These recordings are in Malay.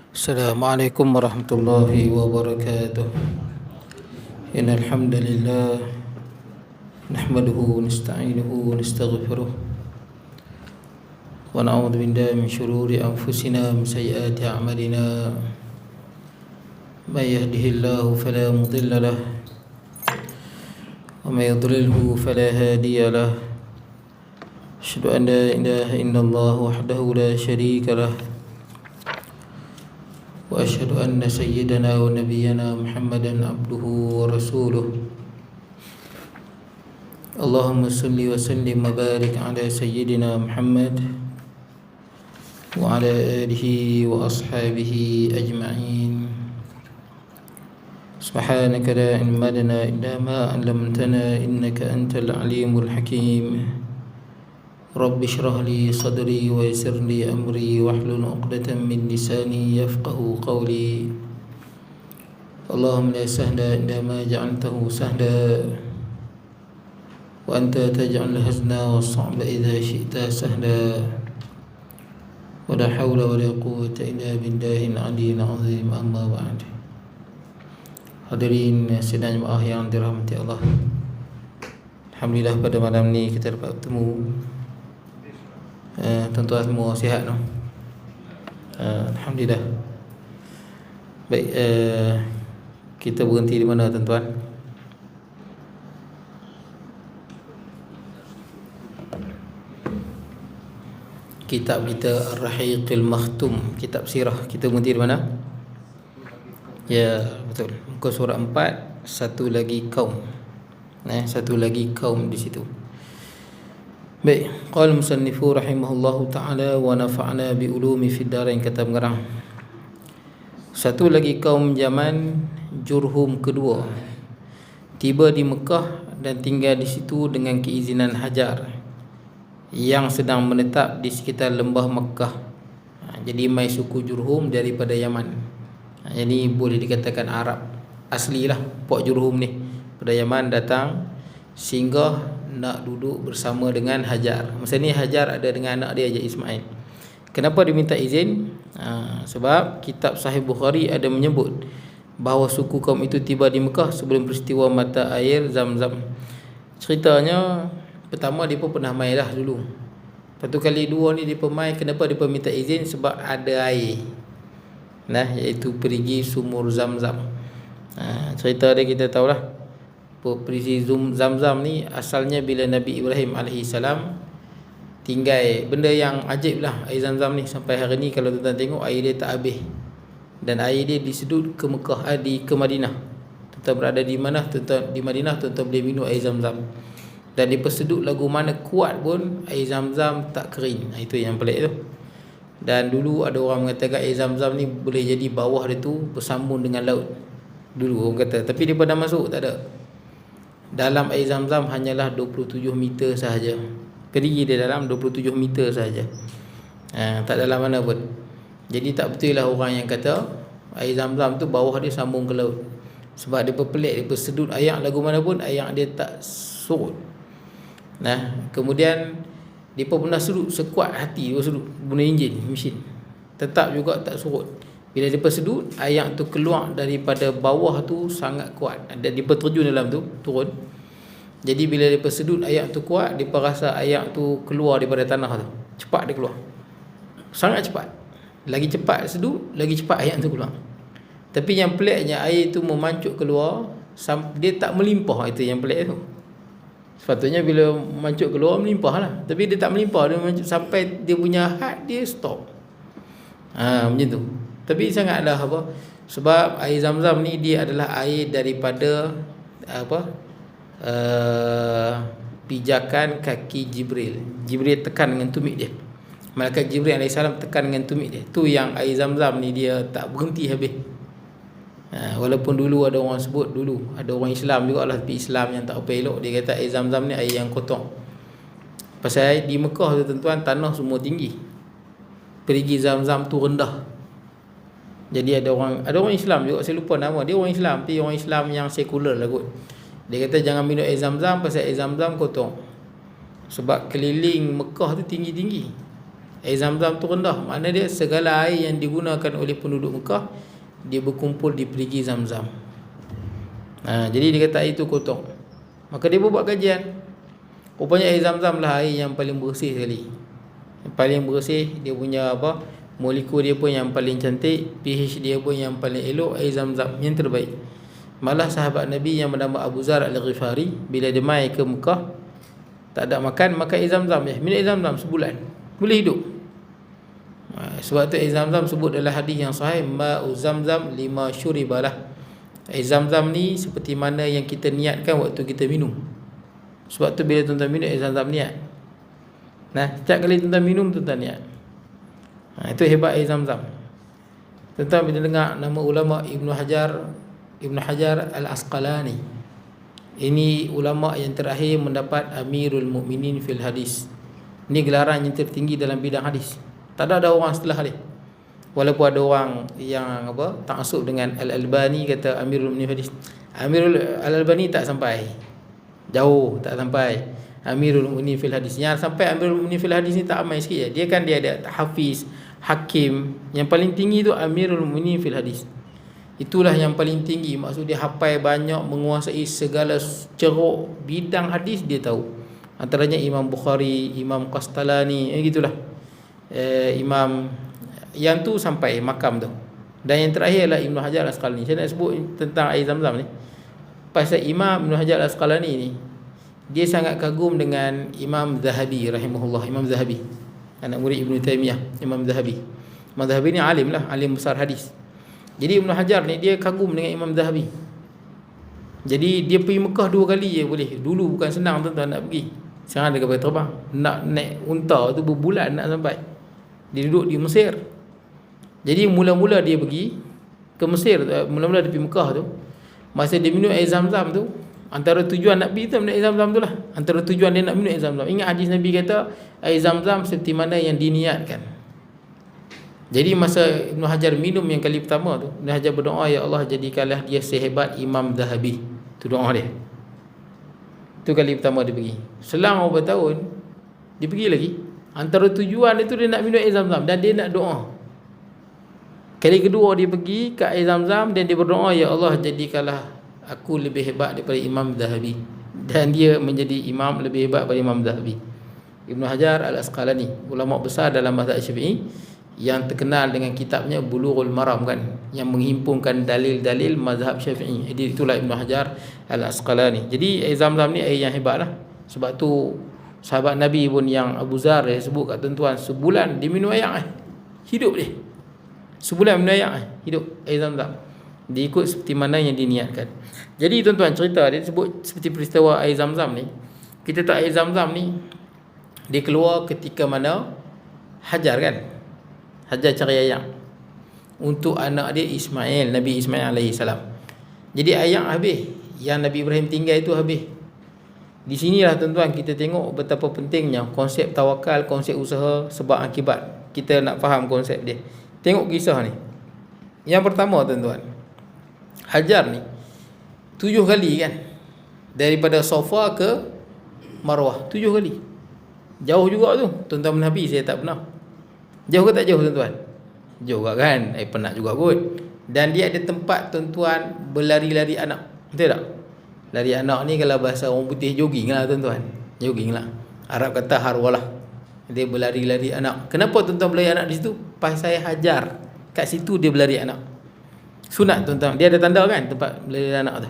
Assalamualaikum warahmatullahi wabarakatuh. Innal hamdalillah nahmaduhu wa nasta'inuhu wa nastaghfiruh wa na'udzu billahi min shururi anfusina wa min sayyiati a'malina. May yahdihillahu fala mudilla lahu wa may yudlilhu fala hadiya lahu. Asyhadu an la ilaha illallah wahdahu la syarika lahu wa asyhadu anna sayyidana wa nabiyyana Muhammadan abduhu wa rasuluh. Allahumma salli wa sallim wa barik ala sayyidina Muhammad wa ala alihi wa ashabihi ajma'in. Subhanaka la ilma lana illa ma 'allamtana innaka antal alimul hakim. Rabbi shrah li sadri wa yassir li amri wahlul 'uqdatam min lisani yafqahu qawli. Allahumma la sahla illa ma ja'altahu sahla wa anta taj'al hazna was-sa'ba idza syi'ta sahla. Wa la hawla wa la quwwata illa billahil 'aliyyil 'azim. Amma ba'd. Hadirin sidang jemaah yang dirahmati Allah, alhamdulillah pada malam ni kita dapat bertemu. Tuan-tuan semua sihat no? Alhamdulillah. Baik, kita berhenti di mana tuan-tuan? Kitab kita Ar-Rahiqil Makhtum, kitab sirah. Kita berhenti di mana? Ya, betul. Muka surat 4, satu lagi kaum. Satu lagi kaum di situ. Baik, qala musannifu rahimahullahu ta'ala wa nafa'na bi ulumi fid darain, kata pengarang. Satu lagi kaum zaman Jurhum kedua tiba di Mekah dan tinggal di situ dengan keizinan Hajar yang sedang menetap di sekitar lembah Mekah. Jadi mai suku Jurhum daripada Yaman. Jadi boleh dikatakan Arab asli lah. Pok Jurhum ni pada Yaman datang singgah nak duduk bersama dengan Hajar. Masa ni Hajar ada dengan anak dia je, Ismail. Kenapa diminta izin? Sebab kitab Sahih Bukhari ada menyebut bahawa suku kaum itu tiba di Mekah sebelum peristiwa mata air Zam-Zam. Ceritanya pertama dia pun pernah mai lah dulu. Lepas tu kali dua ni dia mai. Kenapa dia minta izin? Sebab ada air, iaitu perigi sumur Zam-Zam. Cerita dia kita tahulah. Perigi Zam-Zam ni asalnya bila Nabi Ibrahim AS tinggal. Benda yang ajib lah air Zam-Zam ni. Sampai hari ni kalau tuan-tuan tengok, air dia tak habis. Dan air dia disedut ke Mekah, ke Madinah. Tuan-tuan berada di mana, tuan-tuan di Madinah, tuan-tuan boleh minum air Zam-Zam. Dan dipersedut lagu mana kuat pun air Zam-Zam tak kering. Itu yang pelik tu. Dan dulu ada orang mengatakan air Zam-Zam ni boleh jadi bawah dia tu bersambung dengan laut. Dulu orang kata. Tapi dia pada masuk tak ada. Dalam air Zam-Zam hanyalah 27 meter sahaja. Perigi dia dalam 27 meter sahaja. Tak dalam mana pun. Jadi tak betul lah orang yang kata air Zam-Zam tu bawah dia sambung ke laut. Sebab dia pelik, dia sedut air lagu mana pun, air dia tak surut. Kemudian dia pun pernah sedut sekuat hati, dia sedut guna enjin mesin, tetap juga tak surut. Bila dia sedut, air tu keluar daripada bawah tu sangat kuat. Dan dia terjun dalam tu, turun. Jadi bila dia sedut, air tu kuat, dia rasa air tu keluar daripada tanah tu. Cepat dia keluar. Sangat cepat. Lagi cepat sedut, lagi cepat air tu keluar. Tapi yang peliknya, air tu memancuk keluar, dia tak melimpah. Itu yang pelik tu. Sepatutnya bila memancuk keluar, melimpah lah. Tapi dia tak melimpah. Dia memancuk sampai dia punya had, dia stop. Macam tu. Tapi sangatlah sebab air Zam-Zam ni dia adalah air daripada pijakan kaki Jibril. Jibril tekan dengan tumit dia. Malaikat Jibril AS tekan dengan tumit dia. Tu yang air Zam-Zam ni dia tak berhenti habis. Walaupun dulu ada orang sebut, dulu ada orang Islam juga lah, tapi Islam yang tak apa elok, dia kata air Zam-Zam ni air yang kotor. Pasal di Mekah tu tuan-tuan, tanah semua tinggi. Perigi Zam-Zam tu rendah. Jadi ada orang Islam juga, saya lupa nama dia, orang Islam, tapi orang Islam yang sekular lah kot. Dia kata jangan minum air Zam-Zam pasal air Zam-Zam kotor. Sebab keliling Mekah tu tinggi-tinggi. Air Zam-Zam tu rendah. Makna dia segala air yang digunakan oleh penduduk Mekah, dia berkumpul di perigi Zam-Zam. Jadi dia kata air tu kotor. Maka dia buat kajian. Rupanya air Zam-Zam lah air yang paling bersih sekali. Yang paling bersih, dia punya apa, molekul dia pun yang paling cantik, pH dia pun yang paling elok, air Zam-Zam yang terbaik. Malah sahabat Nabi yang bernama Abu Zar Al-Ghifari, bila dia mai ke Mekah, tak ada makan air Zam-Zam je. Minum air Zam-Zam sebulan, boleh hidup. Sebab tu air Zam-Zam sebut dalam hadis yang sahih, ma'u Zam-Zam lima syuribalah. Air Zam-Zam ni seperti mana yang kita niatkan waktu kita minum. Sebab tu bila tuan-tuan minum air Zam-Zam niat. Setiap kali tuan-tuan minum, tuan-tuan niat. Itu hebat air Zam-Zam. Tuan-tuan bila dengar nama ulama Ibnu Hajar Al-Asqalani, ini ulama yang terakhir mendapat Amirul Mukminin fil hadis. Ini gelaran yang tertinggi dalam bidang hadis. Tak ada orang setelah dia. Walaupun ada orang yang taksub dengan Al-Albani, kata Amirul Mukminin hadis. Al-Albani tak sampai. Jauh tak sampai Amirul Mukminin fil hadis. Yang sampai Amirul Mukminin fil hadis ni tak ramai sikit je. Dia ada hafiz, hakim. Yang paling tinggi tu Amirul Mukminin fil hadis. Itulah yang paling tinggi. Maksud dia hafal banyak, menguasai segala ceruk bidang hadis dia tahu. Antaranya Imam Bukhari, Imam Qastalani, gitulah. Imam yang tu sampai makam tu. Dan yang terakhir adalah Ibnu Hajar Al-Asqalani. Saya nak sebut tentang air Zam-Zam ni. Pasal Imam Ibnu Hajar Al-Asqalani ni, dia sangat kagum dengan Imam Zahabi rahimahullah. Imam Zahabi, anak murid Ibnu Taimiyah, Imam Zahabi. Imam Zahabi ni alim lah, alim besar hadis. Jadi Ibnu Hajar ni dia kagum dengan Imam Zahabi. Jadi dia pergi Mekah 2 kali je boleh. Dulu bukan senang tuan-tuan nak pergi. Sekarang ada kapal terbang. Nak naik unta tu berbulan nak sampai. Dia duduk di Mesir. Jadi mula-mula dia pergi ke Mesir, mula-mula dia pergi Mekah tu, masa dia minum air Zam-Zam tu, antara tujuan nak pergi tu minum air Zam-Zam tu lah. Antara tujuan dia nak minum air Zam-Zam. Ingat hadis Nabi kata air Zam-Zam seperti mana yang diniatkan. Jadi masa Ibnu Hajar minum yang kali pertama tu, Ibnu Hajar berdoa, ya Allah jadikanlah dia sehebat Imam Zahabi. Tu doa dia. Tu kali pertama dia pergi. Selang beberapa tahun dia pergi lagi. Antara tujuan dia tu dia nak minum air Zam-Zam dan dia nak doa. Kali kedua dia pergi ke air Zam-Zam dan dia berdoa, ya Allah jadikanlah aku lebih hebat daripada Imam Zahabi. Dan dia menjadi imam lebih hebat daripada Imam Zahabi. Ibnu Hajar Al-Asqalani, ulama besar dalam mazhab Syafi'i, yang terkenal dengan kitabnya Bulughul Maram kan, yang menghimpunkan dalil-dalil mazhab Syafi'i. Jadi itulah Ibnu Hajar Al-Asqalani. Jadi air Zam-Zam ni air yang hebat lah. Sebab tu sahabat Nabi pun yang Abu Zar dia sebut kat tuan-tuan, sebulan dia minum air hidup dia. Sebulan minum air hidup air Zam-Zam. Dia ikut seperti mana yang diniatkan. Jadi tuan-tuan, cerita dia sebut seperti peristiwa air Zam-Zam ni. Kita tahu air Zam-Zam ni dia keluar ketika mana Hajar kan, Hajar cari air untuk anak dia Ismail, Nabi Ismail AS. Jadi air habis, yang Nabi Ibrahim tinggal itu habis. Di sinilah tuan-tuan kita tengok betapa pentingnya konsep tawakal, konsep usaha sebab akibat. Kita nak faham konsep dia. Tengok kisah ni. Yang pertama tuan-tuan, Hajar ni 7 kali kan, daripada Safa ke Marwah 7 kali. Jauh juga tu. Tuan-tuan Nabi saya tak pernah. Jauh ke tak jauh tuan-tuan? Jauh juga kan? Penat juga kot. Dan dia ada tempat tuan-tuan berlari-lari anak. Betul tak? Lari anak ni kalau bahasa orang putih jogging lah tuan-tuan. Jogging lah. Arab kata harwalah. Dia berlari-lari anak. Kenapa tuan-tuan berlari anak di situ? Pasal Hajar kat situ dia berlari anak. Sunat tuan-tuan. Dia ada tanda kan tempat berlari anak tu.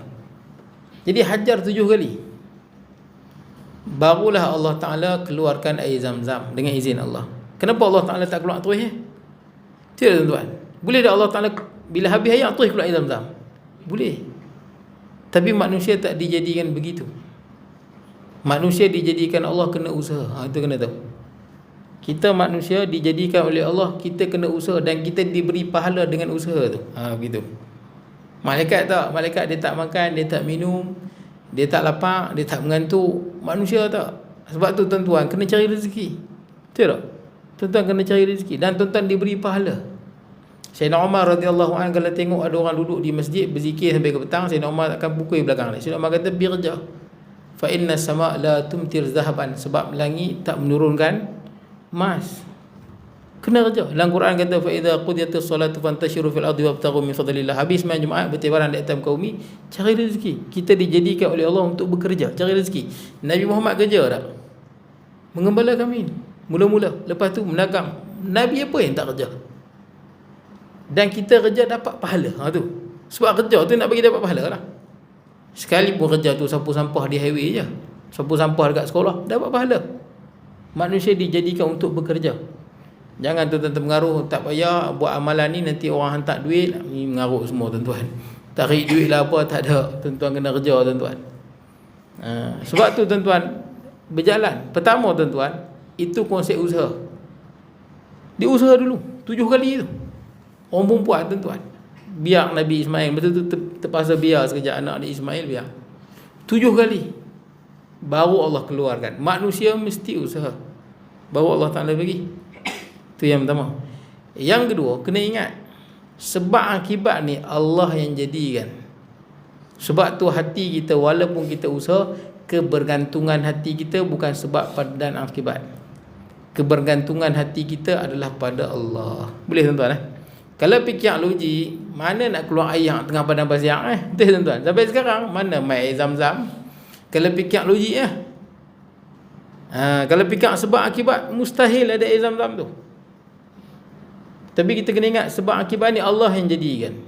Jadi Hajar 7 kali. Barulah Allah Ta'ala keluarkan air Zam-Zam dengan izin Allah. Kenapa Allah Ta'ala tak keluar terus ya? Tidak tuan-tuan. Boleh tak Allah Ta'ala bila habis air terus keluar air Zam-Zam? Boleh. Tapi manusia tak dijadikan begitu. Manusia dijadikan Allah kena usaha. Itu kena tahu. Kita manusia dijadikan oleh Allah, kita kena usaha dan kita diberi pahala dengan usaha tu. Begitu. Malaikat tak? Malaikat dia tak makan, dia tak minum, dia tak lapar, dia tak mengantuk. Manusia tak. Sebab tu tuan-tuan kena cari rezeki. Betul tak? Tuan-tuan kena cari rezeki dan tuan-tuan diberi pahala. Sayyidina Umar radhiyallahu anhu kalau tengok ada orang duduk di masjid berzikir sampai ke petang, Sayyidina Umar akan pukul belakang dia. Sayyidina Umar kata birja. Fa inna sama' la tumtir zahaban, sebab langit tak menurunkan emas. Kena kerja. Dalam Quran kata fa idza qudiyatis salatu fantashiru fil ardi wabtaghu min fadlillah. Habis main Jumaat bertibaran di atas kaum ni, cari rezeki. Kita dijadikan oleh Allah untuk bekerja, cari rezeki. Nabi Muhammad kerja tak? Mengembala kambing mula-mula, lepas tu menagang. Nabi apa yang tak kerja? Dan kita kerja dapat pahala. Tu. Sebab kerja tu nak bagi dapat pahala lah. Sekali pun kerja tu sapu sampah di highway je, sapu sampah dekat sekolah, dapat pahala. Manusia dijadikan untuk bekerja. Jangan tuan-tuan mengaruh, tak payah buat amalan ni nanti orang hantar duit, ni mengaruh semua tuan-tuan. Tarik duit lah apa, tak ada. Tuan-tuan kena kerja tuan-tuan. Sebab tu tuan-tuan berjalan. Pertama tuan-tuan, itu konsep usaha. Dia usaha dulu 7 kali tu. Orang perempuan tuan-tuan, biar Nabi Ismail, betul tu terpaksa biar sekejap anak Nabi Ismail, biar 7 kali baru Allah keluarkan. Manusia mesti usaha, baru Allah Ta'ala bagi. Itu yang pertama. Yang kedua, kena ingat sebab akibat ni Allah yang jadikan. Sebab tu hati kita, walaupun kita usaha, kebergantungan hati kita bukan sebab dan akibat. Kebergantungan hati kita adalah pada Allah. Boleh tuan-tuan Kalau fikir logik, mana nak keluar air tengah padang pasir betul tuan-tuan. Sampai sekarang mana mai air Zam-Zam. Kalau fikir logik kalau fikir sebab akibat, mustahil ada air Zam-Zam tu. Tapi kita kena ingat sebab akibat ni Allah yang jadikan.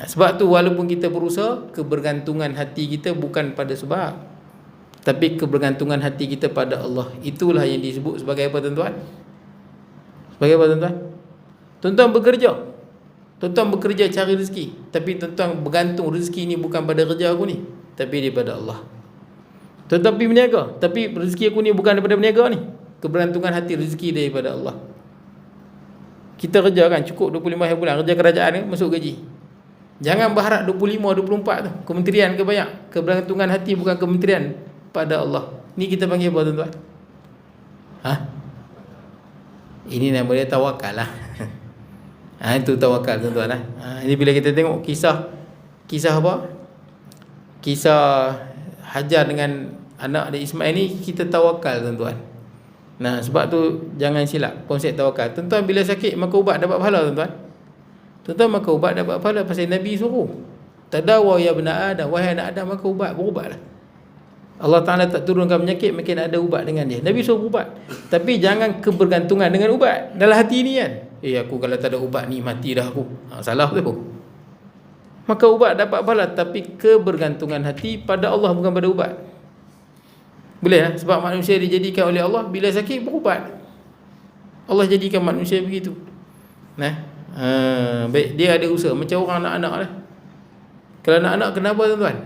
Sebab tu walaupun kita berusaha, kebergantungan hati kita bukan pada sebab, tapi kebergantungan hati kita pada Allah. Itulah yang disebut sebagai apa tuan-tuan? Sebagai apa tuan-tuan? Tuan-tuan bekerja, tuan-tuan bekerja cari rezeki, tapi tuan-tuan bergantung rezeki ni bukan pada kerja aku ni, tapi daripada Allah. Tuan-tuan pergi berniaga, tapi rezeki aku ni bukan daripada berniaga ni. Kebergantungan hati, rezeki daripada Allah. Kita kerja kan cukup 25 hari bulan, kerja kerajaan kan, masuk gaji. Jangan berharap 25, 24 tu kementerian ke banyak. Kebergantungan hati bukan kementerian, pada Allah. Ni kita panggil apa tuan-tuan? Ini nama dia tawakal lah. Itu tawakal tuan-tuan Ini bila kita tengok kisah apa? Kisah Hajar dengan anak dia Ismail ni, kita tawakal tuan-tuan. Nah, sebab tu jangan silap konsep tawakal. Tuan-tuan bila sakit maka ubat dapat pahala tuan-tuan. Tuan-tuan maka ubat dapat pahala pasal Nabi suruh. Tadawa ya bena Adam, wahai anak Adam, maka berubatlah. Allah Ta'ala tak turunkan penyakit, makin ada ubat dengan dia. Nabi suruh ubat. Tapi jangan kebergantungan dengan ubat dalam hati ni kan. Aku kalau tak ada ubat ni mati dah aku. Salah tu. Maka ubat dapat pahala, tapi kebergantungan hati pada Allah bukan pada ubat. Boleh sebab manusia dijadikan oleh Allah, bila sakit berubat. Allah jadikan manusia begitu. Baik, dia ada usaha macam orang anak-anak lah. Kalau anak-anak kenapa tuan-tuan?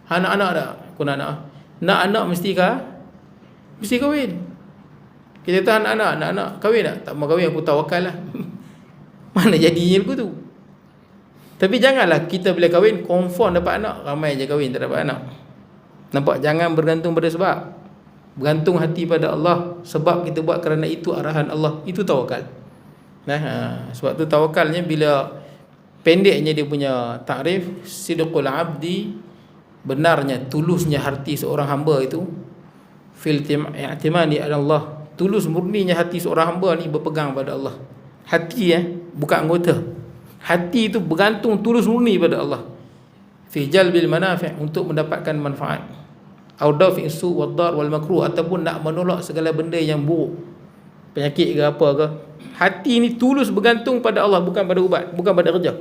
Anak-anak tak? Aku nak anak mesti kahwin. Kita tahu anak-anak kahwin tak? Tak mau kahwin, aku tawakal lah. Mana jadinya aku tu? Tapi janganlah kita bila kahwin confirm dapat anak. Ramai je kahwin tak dapat anak. Nampak? Jangan bergantung pada sebab. Bergantung hati pada Allah. Sebab kita buat kerana itu arahan Allah. Itu tawakal. Sebab tu tawakalnya, bila pendeknya dia punya takrif, sidqul abdi, benarnya, tulusnya hati seorang hamba itu, fil i'timadi ala Allah, tulus murninya hati seorang hamba ni berpegang pada Allah. Hati bukan anggota. Hati itu bergantung tulus murni pada Allah. Fi jalbil manafi', untuk mendapatkan manfaat. Au dafi'i su' wad dar wal makruh, ataupun nak menolak segala benda yang buruk, penyakit ke apa ke. Hati ni tulus bergantung pada Allah, bukan pada ubat, bukan pada kerja,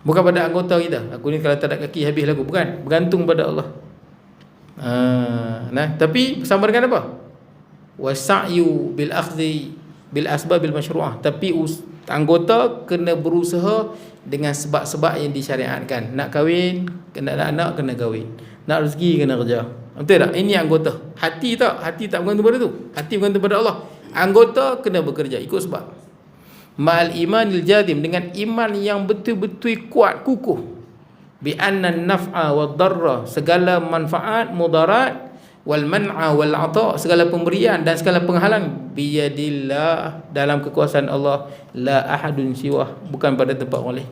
bukan pada anggota kita. Aku ni kalau tak ada kaki habis lagu. Bukan, bergantung pada Allah. Tapi bersama dengan apa? Wasa'yu bil akhdhi bil asbab bil masyru'ah. Tapi anggota kena berusaha dengan sebab-sebab yang disyariatkan. Nak kahwin, kena nak anak, kena kahwin. Nak rezeki, kena kerja. Betul tak? Ini anggota. Hati tak? Hati tak bergantung pada tu. Hati bergantung pada Allah. Anggota kena bekerja ikut sebab. Ma'al imanil jadim, dengan iman yang betul-betul kuat, kukuh. Bi anna naf'a wad darra, segala manfaat, mudarat, wal man'a wal 'ata, segala pemberian dan segala penghalang, biyadillah, dalam kekuasaan Allah, la ahadun siwah, bukan pada tempat orang lain.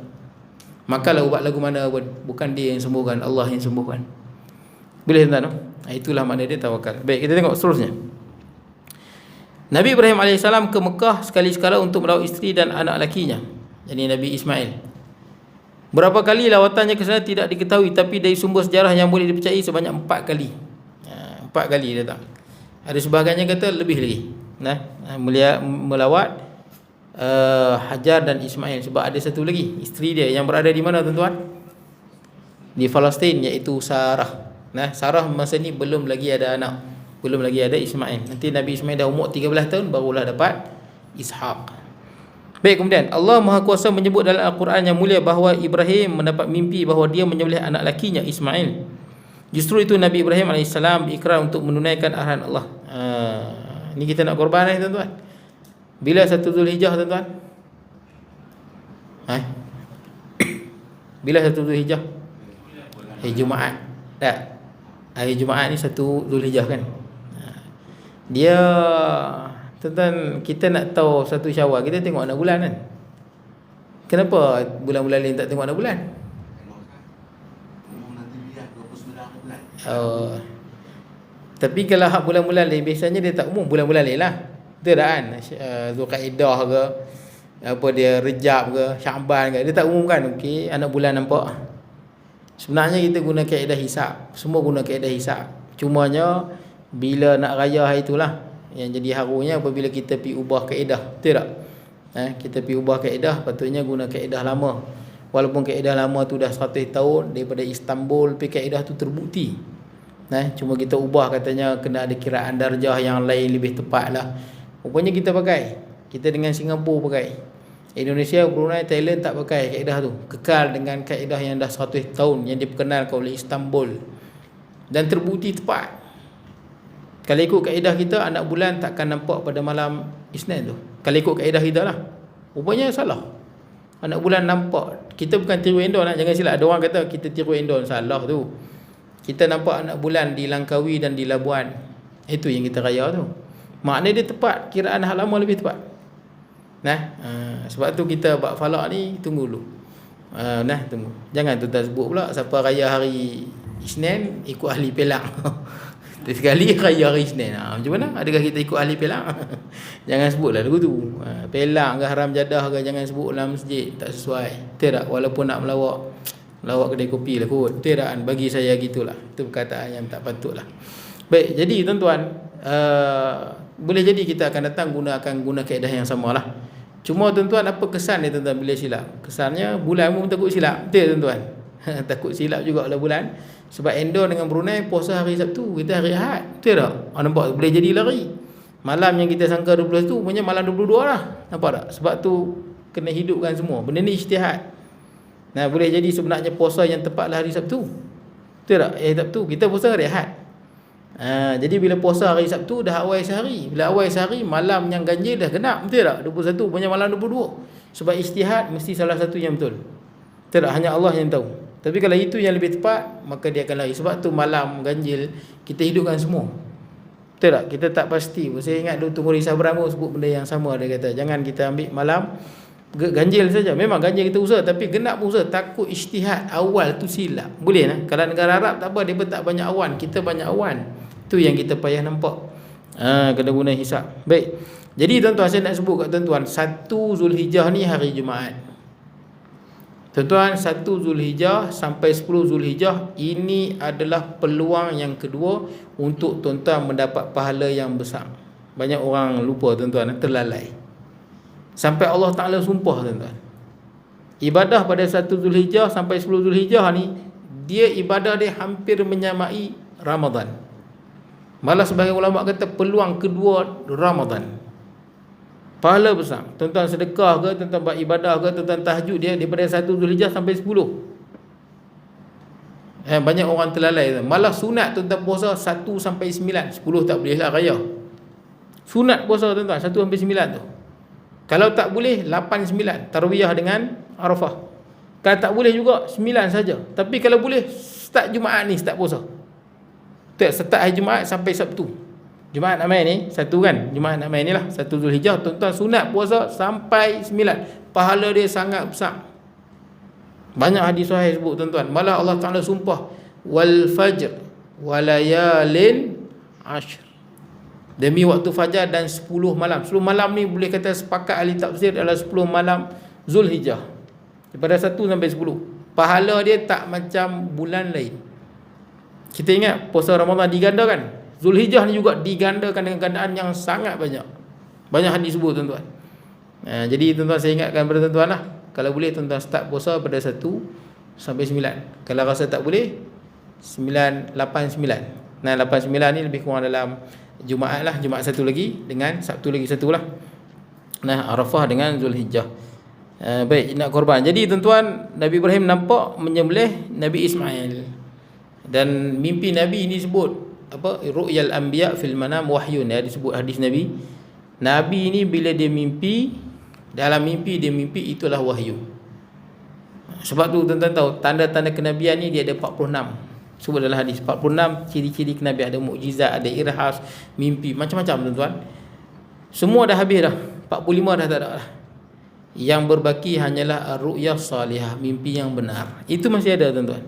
Makalah ubat lagu mana pun, bukan dia yang sembuhkan, Allah yang sembuhkan. Boleh tuan-tuan? Itulah makna dia tawakal. Baik, kita tengok seterusnya. Nabi Ibrahim AS ke Mekah sekali-sekala untuk merawat isteri dan anak lakinya, yakni Nabi Ismail. Berapa kali lawatannya ke sana tidak diketahui, tapi dari sumber sejarah yang boleh dipercayai sebanyak 4 kali. 4 kali datang. Ada sebahagiannya kata lebih lagi. Melawat Hajar dan Ismail, sebab ada satu lagi isteri dia yang berada di mana tuan-tuan? Di Palestin, iaitu Sarah. Sarah masa ni belum lagi ada anak, belum lagi ada Ismail. Nanti Nabi Ismail dah umur 13 tahun barulah dapat Ishaq. Baik, kemudian Allah Maha Kuasa menyebut dalam Al-Quran yang mulia bahawa Ibrahim mendapat mimpi bahawa dia menyembelih anak lakinya Ismail. Justru itu Nabi Ibrahim AS berikrar untuk menunaikan arahan Allah. Ni kita nak korban tuan-tuan. Bila 1 Zulhijjah tuan-tuan? Bila 1 Zulhijjah? Hari Jumaat. Tak? Hari Jumaat ni 1 Zulhijjah kan? Dia, tuan-tuan, kita nak tahu 1 Syawal, kita tengok anak bulan kan? Kenapa bulan-bulan lain tak tengok anak bulan? Tapi kalau hak bulan-bulan lain, biasanya dia tak umum bulan-bulan lain lah. Betul tak kan? Zulkaidah ke, apa dia, Rejab ke, Syaban ke, dia tak umum kan? Okey, anak bulan nampak. Sebenarnya kita guna kaedah hisab. Semua guna kaedah hisab. Cumanya bila nak raya hari itulah yang jadi harunya apabila kita pergi ubah kaedah. Betul tak? Kita pergi ubah kaedah, patutnya guna kaedah lama. Walaupun kaedah lama tu dah 100 tahun daripada Istanbul, tapi kaedah tu terbukti. Cuma kita ubah, katanya kena ada kiraan darjah yang lain lebih tepat lah. Rupanya kita pakai. Kita dengan Singapura pakai. Indonesia, Brunei, Thailand tak pakai kaedah tu. Kekal dengan kaedah yang dah 100 tahun yang diperkenalkan oleh Istanbul dan terbukti tepat. Kalau ikut kaedah kita, anak bulan takkan nampak pada malam Isnin tu. Kalau ikut kaedah kita lah. Rupanya salah. Anak bulan nampak. Kita bukan tiru Indon lah. Jangan silap. Ada orang kata kita tiru Indon. Salah tu. Kita nampak anak bulan di Langkawi dan di Labuan. Itu yang kita raya tu. Maknanya dia tepat. Kiraan hal lama lebih tepat. Sebab tu kita buat falak ni tunggu dulu. Tunggu. Jangan tuan-tuan sebut pula siapa raya hari Isnin ikut ahli Pelang. Sekali raya hari Isnin. Macam mana? Adakah kita ikut ahli Pelang? Jangan sebutlah dulu tu. Pelang ke Haram Jadah ke, jangan sebut dalam masjid, tak sesuai. Betul tak? Walaupun nak melawak kedai kopi lah kot. Betul tak? Bagi saya gitulah. Itu perkataan yang tak patut lah. Baik, jadi tuan-tuan, boleh jadi kita akan datang guna kaedah yang sama lah. Cuma tuan-tuan, apa kesan dia tuan-tuan bila silap? Kesannya bulan pun takut silap. Betul tuan-tuan? Takut silap juga lah bulan. Sebab Indon dengan Brunei puasa hari Sabtu, kita hari Ahad. Betul tak? Nampak? Boleh jadi lari. Malam yang kita sangka 21 punya malam 22 lah. Nampak tak? Sebab tu kena hidupkan semua. Benda ni ijtihad. Boleh jadi sebenarnya puasa yang tepatlah hari Sabtu. Betul tak? Sabtu kita puasa hari Ahad. Jadi bila puasa hari Sabtu dah awal sehari. Bila awal sehari, malam yang ganjil dah genap. Betul tak? 21 punya malam 22. Sebab ijtihad mesti salah satu yang betul. Betul tak? Hanya Allah yang tahu. Tapi kalau itu yang lebih tepat, maka dia akan lari. Sebab tu malam ganjil kita hidupkan semua. Betul tak? Kita tak pasti. Saya ingat dulu Tunggu Risau Beramu sebut benda yang sama. Dia kata jangan kita ambil malam ganjil saja. Memang ganjil kita usaha, tapi genap pun usaha. Takut ijtihad awal tu silap. Boleh lah. Kalau negara Arab tak apa, dia pun tak banyak awan. Kita banyak awan. Tu yang kita payah nampak. Kena guna hisab. Baik. Jadi tuan-tuan, saya nak sebut kat tuan-tuan, 1 Zulhijjah ni hari Jumaat. Tuan-tuan, 1 Zulhijjah sampai 10 Zulhijjah, ini adalah peluang yang kedua untuk tuan-tuan mendapat pahala yang besar. Banyak orang lupa tuan-tuan, terlalai. Sampai Allah Ta'ala sumpah tuan-tuan. Ibadah pada 1 Zulhijjah sampai 10 Zulhijjah ni, dia ibadah dia hampir menyamai Ramadan. Malah sebagai ulama kata peluang kedua Ramadan. Pahala besar. Tuan-tuan sedekah ke, tuan-tuan buat ibadah ke, tuan-tuan tahajud dia daripada 1 Zulhijjah sampai 10. Banyak orang terlalai. Malah sunat tuan-tuan puasa 1 sampai 9. 10 tak boleh lah raya. Sunat puasa tuan-tuan 1 sampai 9 tu. Kalau tak boleh 8, 9 Tarawiyah dengan Arafah. Kalau tak boleh juga 9 saja. Tapi kalau boleh start Jumaat ni start puasa. Start hari Jumaat sampai Sabtu. Jumaat nak main ni satu kan. Jumaat nak main ni lah 1 Zulhijjah. Tuan-tuan sunat puasa sampai 9. Pahala dia sangat besar. Banyak hadis sahih sebut tuan-tuan. Malah Allah Ta'ala sumpah wal fajr walayalin ashr. Demi waktu fajar dan 10 malam. 10 malam ni boleh kata sepakat ahli tafsir adalah 10 malam Zulhijjah. Daripada 1 sampai 10. Pahala dia tak macam bulan lain. Kita ingat puasa Ramadan digandakan. Zulhijjah ni juga digandakan dengan gandaan yang sangat banyak. Banyak hadis sebut tuan-tuan. Jadi tuan-tuan saya ingatkan kepada tuan-tuan lah. Kalau boleh tuan-tuan start puasa pada 1 sampai 9. Kalau rasa tak boleh 9, 8, 9. Nah 8, 9 ni lebih kurang dalam Jumaat lah. Jumaat satu lagi dengan Sabtu lagi satu lah. Nah Arafah dengan Zulhijjah. Baik, nak korban. Jadi tuan-tuan, Nabi Ibrahim nampak menyembelih Nabi Ismail. Dan mimpi Nabi ini sebut apa? Ru'yal anbiya fil manam wahyun, ya, disebut hadis Nabi. Nabi ini bila dia mimpi, dalam mimpi dia mimpi, itulah wahyu. Sebab tu tuan-tuan tahu tanda-tanda kenabian ni dia ada 46. Sebut dalam hadis 46 ciri-ciri kenabian. Ada mukjizat, ada irhas, mimpi, macam-macam tuan-tuan. Semua dah habis dah. 45 dah tak ada dah. Yang berbaki hanyalah ru'yah salihah, mimpi yang benar. Itu masih ada tuan-tuan.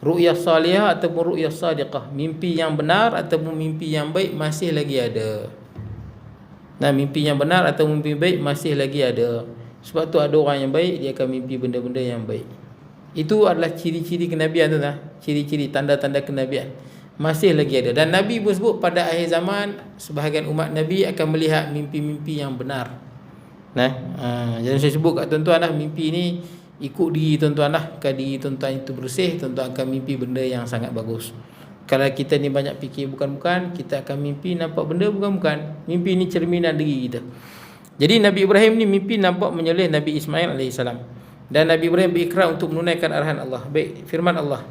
Ru'yah salihah ataupun ru'yah sadiqah, mimpi yang benar ataupun mimpi yang baik masih lagi ada. Nah, mimpi yang benar atau mimpi baik masih lagi ada. Sebab tu ada orang yang baik, dia akan mimpi benda-benda yang baik. Itu adalah ciri-ciri kenabian tu lah. Ciri-ciri tanda-tanda kenabian masih lagi ada. Dan Nabi pun sebut pada akhir zaman sebahagian umat Nabi akan melihat mimpi-mimpi yang benar. Nah, jadi saya sebut kat tuan-tuan lah, mimpi ni ikut diri tuan-tuan lah. Kalau diri tuan-tuan itu bersih, tuan-tuan akan mimpi benda yang sangat bagus. Kalau kita ni banyak fikir bukan-bukan, kita akan mimpi nampak benda bukan-bukan. Mimpi ni cerminan diri kita. Jadi Nabi Ibrahim ni mimpi nampak menyembelih Nabi Ismail AS. Dan Nabi Ibrahim berikrar untuk menunaikan arahan Allah. Baik, firman Allah,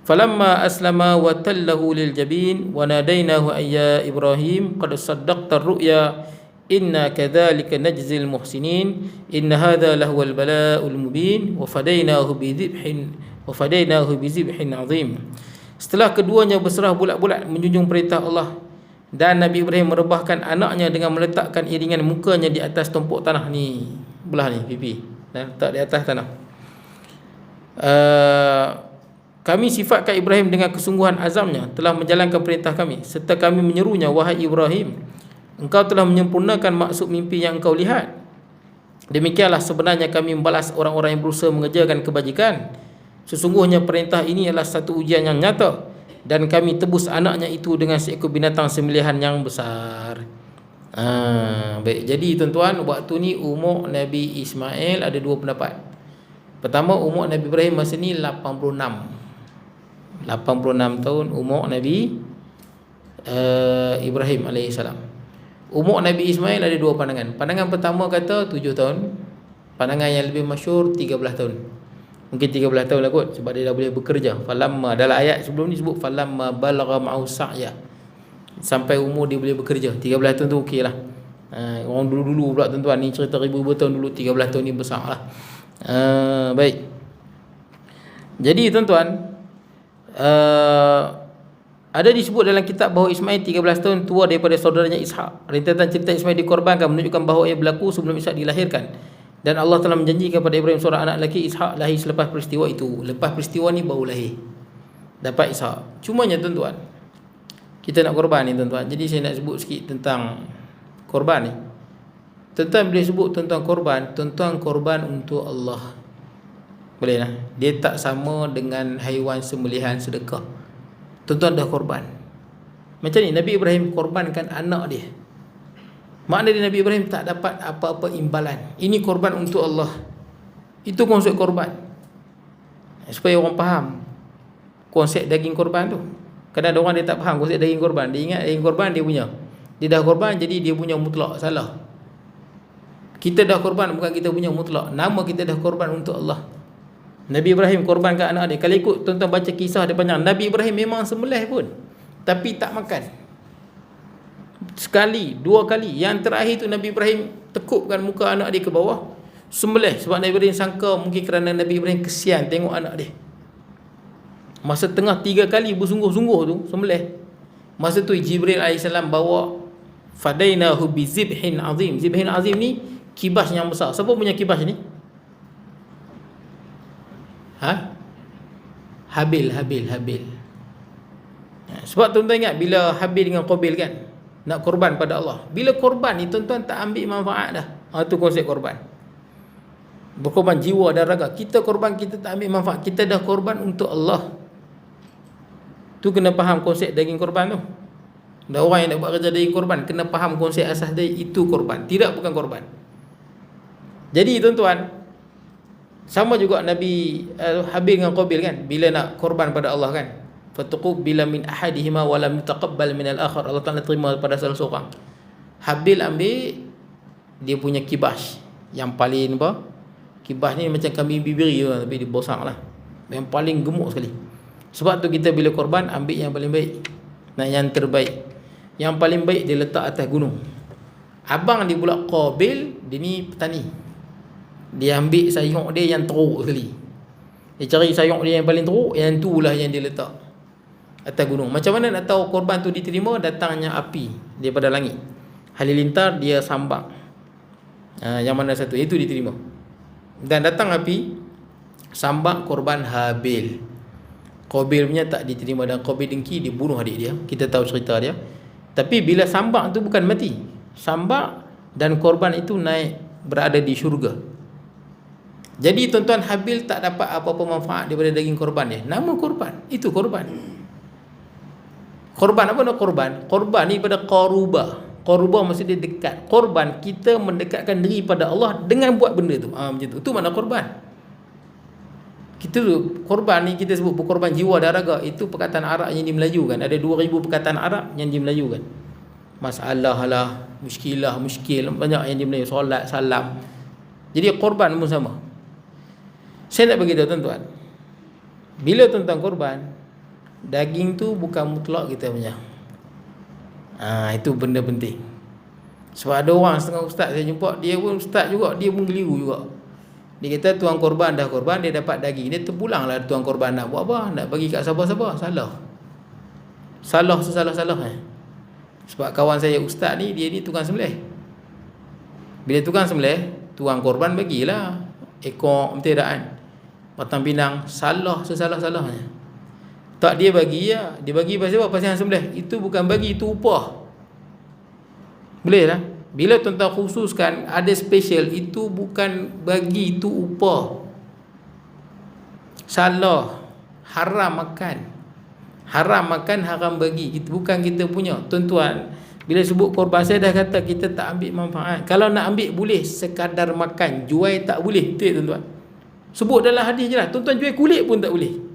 falamma aslama wa tallahu lil jabin wa nadainahu ayya Ibrahim qad saddaqta ar-ru'ya inna kadzalika najzil muhsinin inna hadza lahuwal bala'ul mubin wa fadainahu bi dhibhin 'azim. Setelah keduanya berserah bulat-bulat menjunjung perintah Allah, dan Nabi Ibrahim merebahkan anaknya dengan meletakkan iringan mukanya di atas tumpuk tanah ni, belah ni pipi, dan letak di atas tanah. Kami sifatkan Ibrahim dengan kesungguhan azamnya telah menjalankan perintah kami, serta kami menyerunya, wahai Ibrahim, engkau telah menyempurnakan maksud mimpi yang engkau lihat. Demikianlah sebenarnya kami membalas orang-orang yang berusaha mengerjakan kebajikan. Sesungguhnya perintah ini adalah satu ujian yang nyata, dan kami tebus anaknya itu dengan seekor binatang sembelihan yang besar. Baik, jadi tuan-tuan, waktu ni umur Nabi Ismail ada dua pendapat. Pertama, umur Nabi Ibrahim masa ni 86 tahun umur Nabi Ibrahim AS. Umur Nabi Ismail ada dua pandangan. Pandangan pertama kata 7 tahun. Pandangan yang lebih masyhur 13 tahun. Mungkin 13 tahun lah kot, sebab dia dah boleh bekerja. Falamma, dalam ayat sebelum ni sebut falamma balagha ma'u sa'ya, sampai umur dia boleh bekerja. 13 tahun tu okey lah. Orang dulu-dulu pula tuan-tuan, ni cerita ribu-ribu tahun dulu, 13 tahun ni besar lah. Baik. Jadi tuan-tuan, ada disebut dalam kitab bahawa Ismail 13 tahun tua daripada saudaranya Ishak. Rentetan cerita Ismail dikorbankan menunjukkan bahawa ia berlaku sebelum Ishak dilahirkan. Dan Allah telah menjanjikan kepada Ibrahim seorang anak lelaki, Ishak, lahir selepas peristiwa itu. Lepas peristiwa ni baru lahir, dapat Ishak. Cumanya tuan-tuan, kita nak korban ni tuan-tuan. Jadi saya nak sebut sikit tentang korban ni. Tuan-tuan boleh sebut tuan-tuan korban untuk Allah. Boleh lah. Dia tak sama dengan haiwan sembelihan sedekah. Tuan-tuan dah korban. Macam ni Nabi Ibrahim korbankan anak dia. Maknanya Nabi Ibrahim tak dapat apa-apa imbalan. Ini korban untuk Allah. Itu konsep korban. Supaya orang faham konsep daging korban tu. Kadang ada orang dia tak faham konsep daging korban. Dia ingat daging korban dia punya. Dia dah korban jadi dia punya mutlak. Salah. Kita dah korban bukan kita punya mutlak. Nama kita dah korban untuk Allah. Nabi Ibrahim korbankan anak dia. Kalau ikut tuan-tuan baca kisah dia panjang. Nabi Ibrahim memang sembelih pun, tapi tak makan. Sekali, dua kali. Yang terakhir tu Nabi Ibrahim tekupkan muka anak dia ke bawah, sembelih. Sebab Nabi Ibrahim sangka mungkin kerana Nabi Ibrahim kesian tengok anak dia. Masa tengah 3 kali bersungguh-sungguh tu sembelih, masa tu Jibril AS bawa fadainahu bi zibhin azim. Zibhin azim ni kibas yang besar. Siapa punya kibas ni? Habil. Sebab tuan-tuan ingat bila Habil dengan Qabil kan, nak korban pada Allah. Bila korban ni tuan-tuan tak ambil manfaat dah. Itu konsep korban. Berkorban jiwa dan raga. Kita korban, kita tak ambil manfaat. Kita dah korban untuk Allah. Tu kena faham konsep daging korban tu. Dan orang yang nak buat kerja daging korban kena faham konsep asas dia, itu korban. Tidak, bukan korban. Jadi tuan-tuan, sama juga Nabi Habil dengan Qabil kan, bila nak korban pada Allah kan, fatuqbila min ahadihima wa lam yutaqabbal min al-akhar. Allah Taala terima pada salah seorang. Habil ambil dia punya kibas yang paling apa? Kibas ni macam kambing bibiri tapi dia bosak lah. Yang paling gemuk sekali. Sebab tu kita bila korban ambil yang paling baik. Nah, yang terbaik. Yang paling baik dia letak atas gunung. Abang dia pula Qabil, dia ni petani. Dia ambil sayur dia yang teruk sekali. Dia cari sayur dia yang paling teruk, yang tu lah yang dia letak atas gunung. Macam mana nak tahu korban tu diterima? Datangnya api daripada langit, halilintar, dia sambak. Yang mana satu? Itu diterima. Dan datang api sambak korban Habil. Qabil punya tak diterima, dan Qabil dengki, dia bunuh adik dia. Kita tahu cerita dia. Tapi bila sambak tu bukan mati, sambak dan korban itu naik berada di syurga. Jadi tuan-tuan, Habil tak dapat apa-apa manfaat daripada daging korban dia. Nama korban, itu korban. Korban apa nak korban? Korban ni pada qaruba. Qaruba maksud dia dekat. Korban, kita mendekatkan diri pada Allah dengan buat benda tu. Macam tu. Itu makna korban. Kita korban ni kita sebut berkorban jiwa dan raga. Itu perkataan Arab yang dimelajukan. Ada 2000 perkataan Arab yang dimelajukan. Masalah lah, muskilah, muskil, banyak yang dimelayu. Solat, salam. Jadi korban pun sama. Saya nak beritahu tuan-tuan, bila tuan-tuan korban, daging tu bukan mutlak kita punya. Itu benda penting. Sebab ada orang setengah ustaz saya jumpa, dia pun ustaz juga, dia pun keliru juga. Dia kata tuan korban dah korban, dia dapat daging, dia terpulang lah tuan korban nak buat apa? Nak bagi kat siapa-siapa? Salah. Salah sesalah-salah. Sebab kawan saya ustaz ni, dia ni tukang sembelih. Bila tukang sembelih, tuan korban bagilah ekor mentedaan, batang pinang. Salah sesalah-salahnya. Tak dia bagi ya. Dia bagi pasal apa? Pasal yang sembelih. Itu bukan bagi, itu upah. Boleh lah. Bila tuan-tuan khususkan ada special, itu bukan bagi, itu upah. Salah. Haram makan. Haram makan, haram bagi. Itu bukan kita punya. Tuan-tuan, bila sebut korban, saya dah kata kita tak ambil manfaat. Kalau nak ambil boleh, sekadar makan. Jual tak boleh. Betul tuan-tuan? Sebut dalam hadis je lah. Tuan-tuan jual kulit pun tak boleh.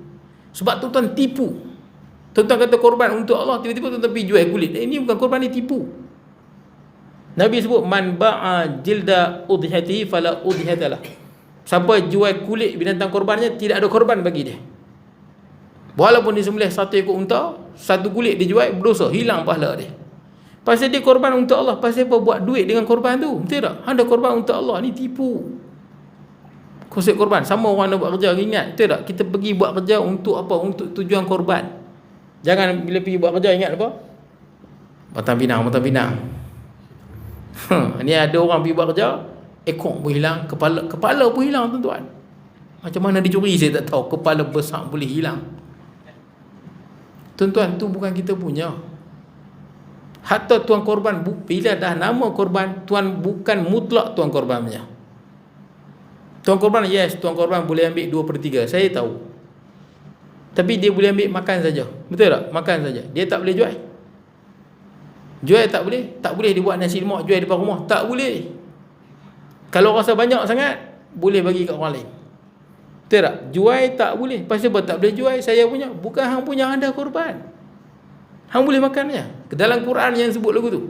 Sebab tuan-tuan tipu. Tuan-tuan kata korban untuk Allah, tiba-tiba tuan-tuan pergi jual kulit. Ini bukan korban, ni tipu. Nabi sebut man ba'a jilda udhiyatihi fala udhiyatalah. Siapa jual kulit binatang korbannya, tidak ada korban bagi dia. Walaupun dia sembelih satu ekor unta, satu kulit dia jual, berdosa, hilang pahala dia. Pasal dia korban untuk Allah. Pasal apa buat duit dengan korban tu? Betul tak? Ada korban untuk Allah, ni tipu. Konsep korban sama orang nak buat kerja, ingat, betul tak? Kita pergi buat kerja untuk apa? Untuk tujuan korban. Jangan bila pergi buat kerja ingat apa? Batang pinang. Ni ada orang pergi buat kerja, ekor pun hilang, kepala pun hilang tuan-tuan. Macam mana dicuri saya tak tahu. Kepala besar boleh hilang. Tuan-tuan, tu bukan kita punya. Hatta tuan korban, bila dah nama korban, tuan bukan mutlak tuan korban punya. Tuan korban, yes, tuan korban boleh ambil 2/3, saya tahu. Tapi dia boleh ambil makan saja. Betul tak? Makan saja. Dia tak boleh jual. Jual tak boleh. Tak boleh dia buat nasi lemak jual depan rumah. Tak boleh. Kalau rasa banyak sangat, boleh bagi kat orang lain. Betul tak? Jual tak boleh. Pasal apa tak boleh jual? Saya punya. Bukan hang punya, anda korban. Hang boleh makannya. Dalam Quran yang sebut lagu tu,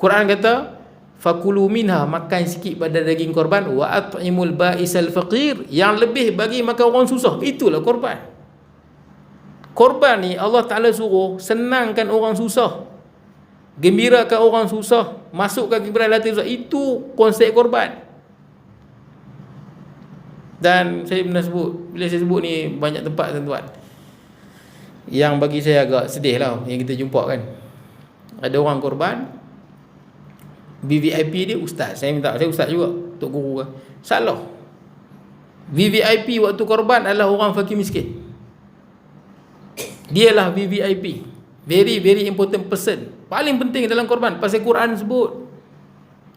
Quran kata fakulu minha, makan sikit pada daging korban, wa at'imul ba'isal faqir, yang lebih bagi makan orang susah. Itulah korban. Korban ni Allah Ta'ala suruh senangkan orang susah, gembirakan orang susah, masukkan gembira hati susah. Itu konsep korban. Dan saya pernah sebut, bila saya sebut ni banyak tempat tuan-tuan, yang bagi saya agak sedih lah yang kita jumpa kan. Ada orang korban, VVIP dia ustaz. Saya ustaz juga, tok guru kan. Salah. VVIP waktu korban adalah orang fakir miskin. Dialah VVIP. Very very important person. Paling penting dalam korban. Pasal Quran sebut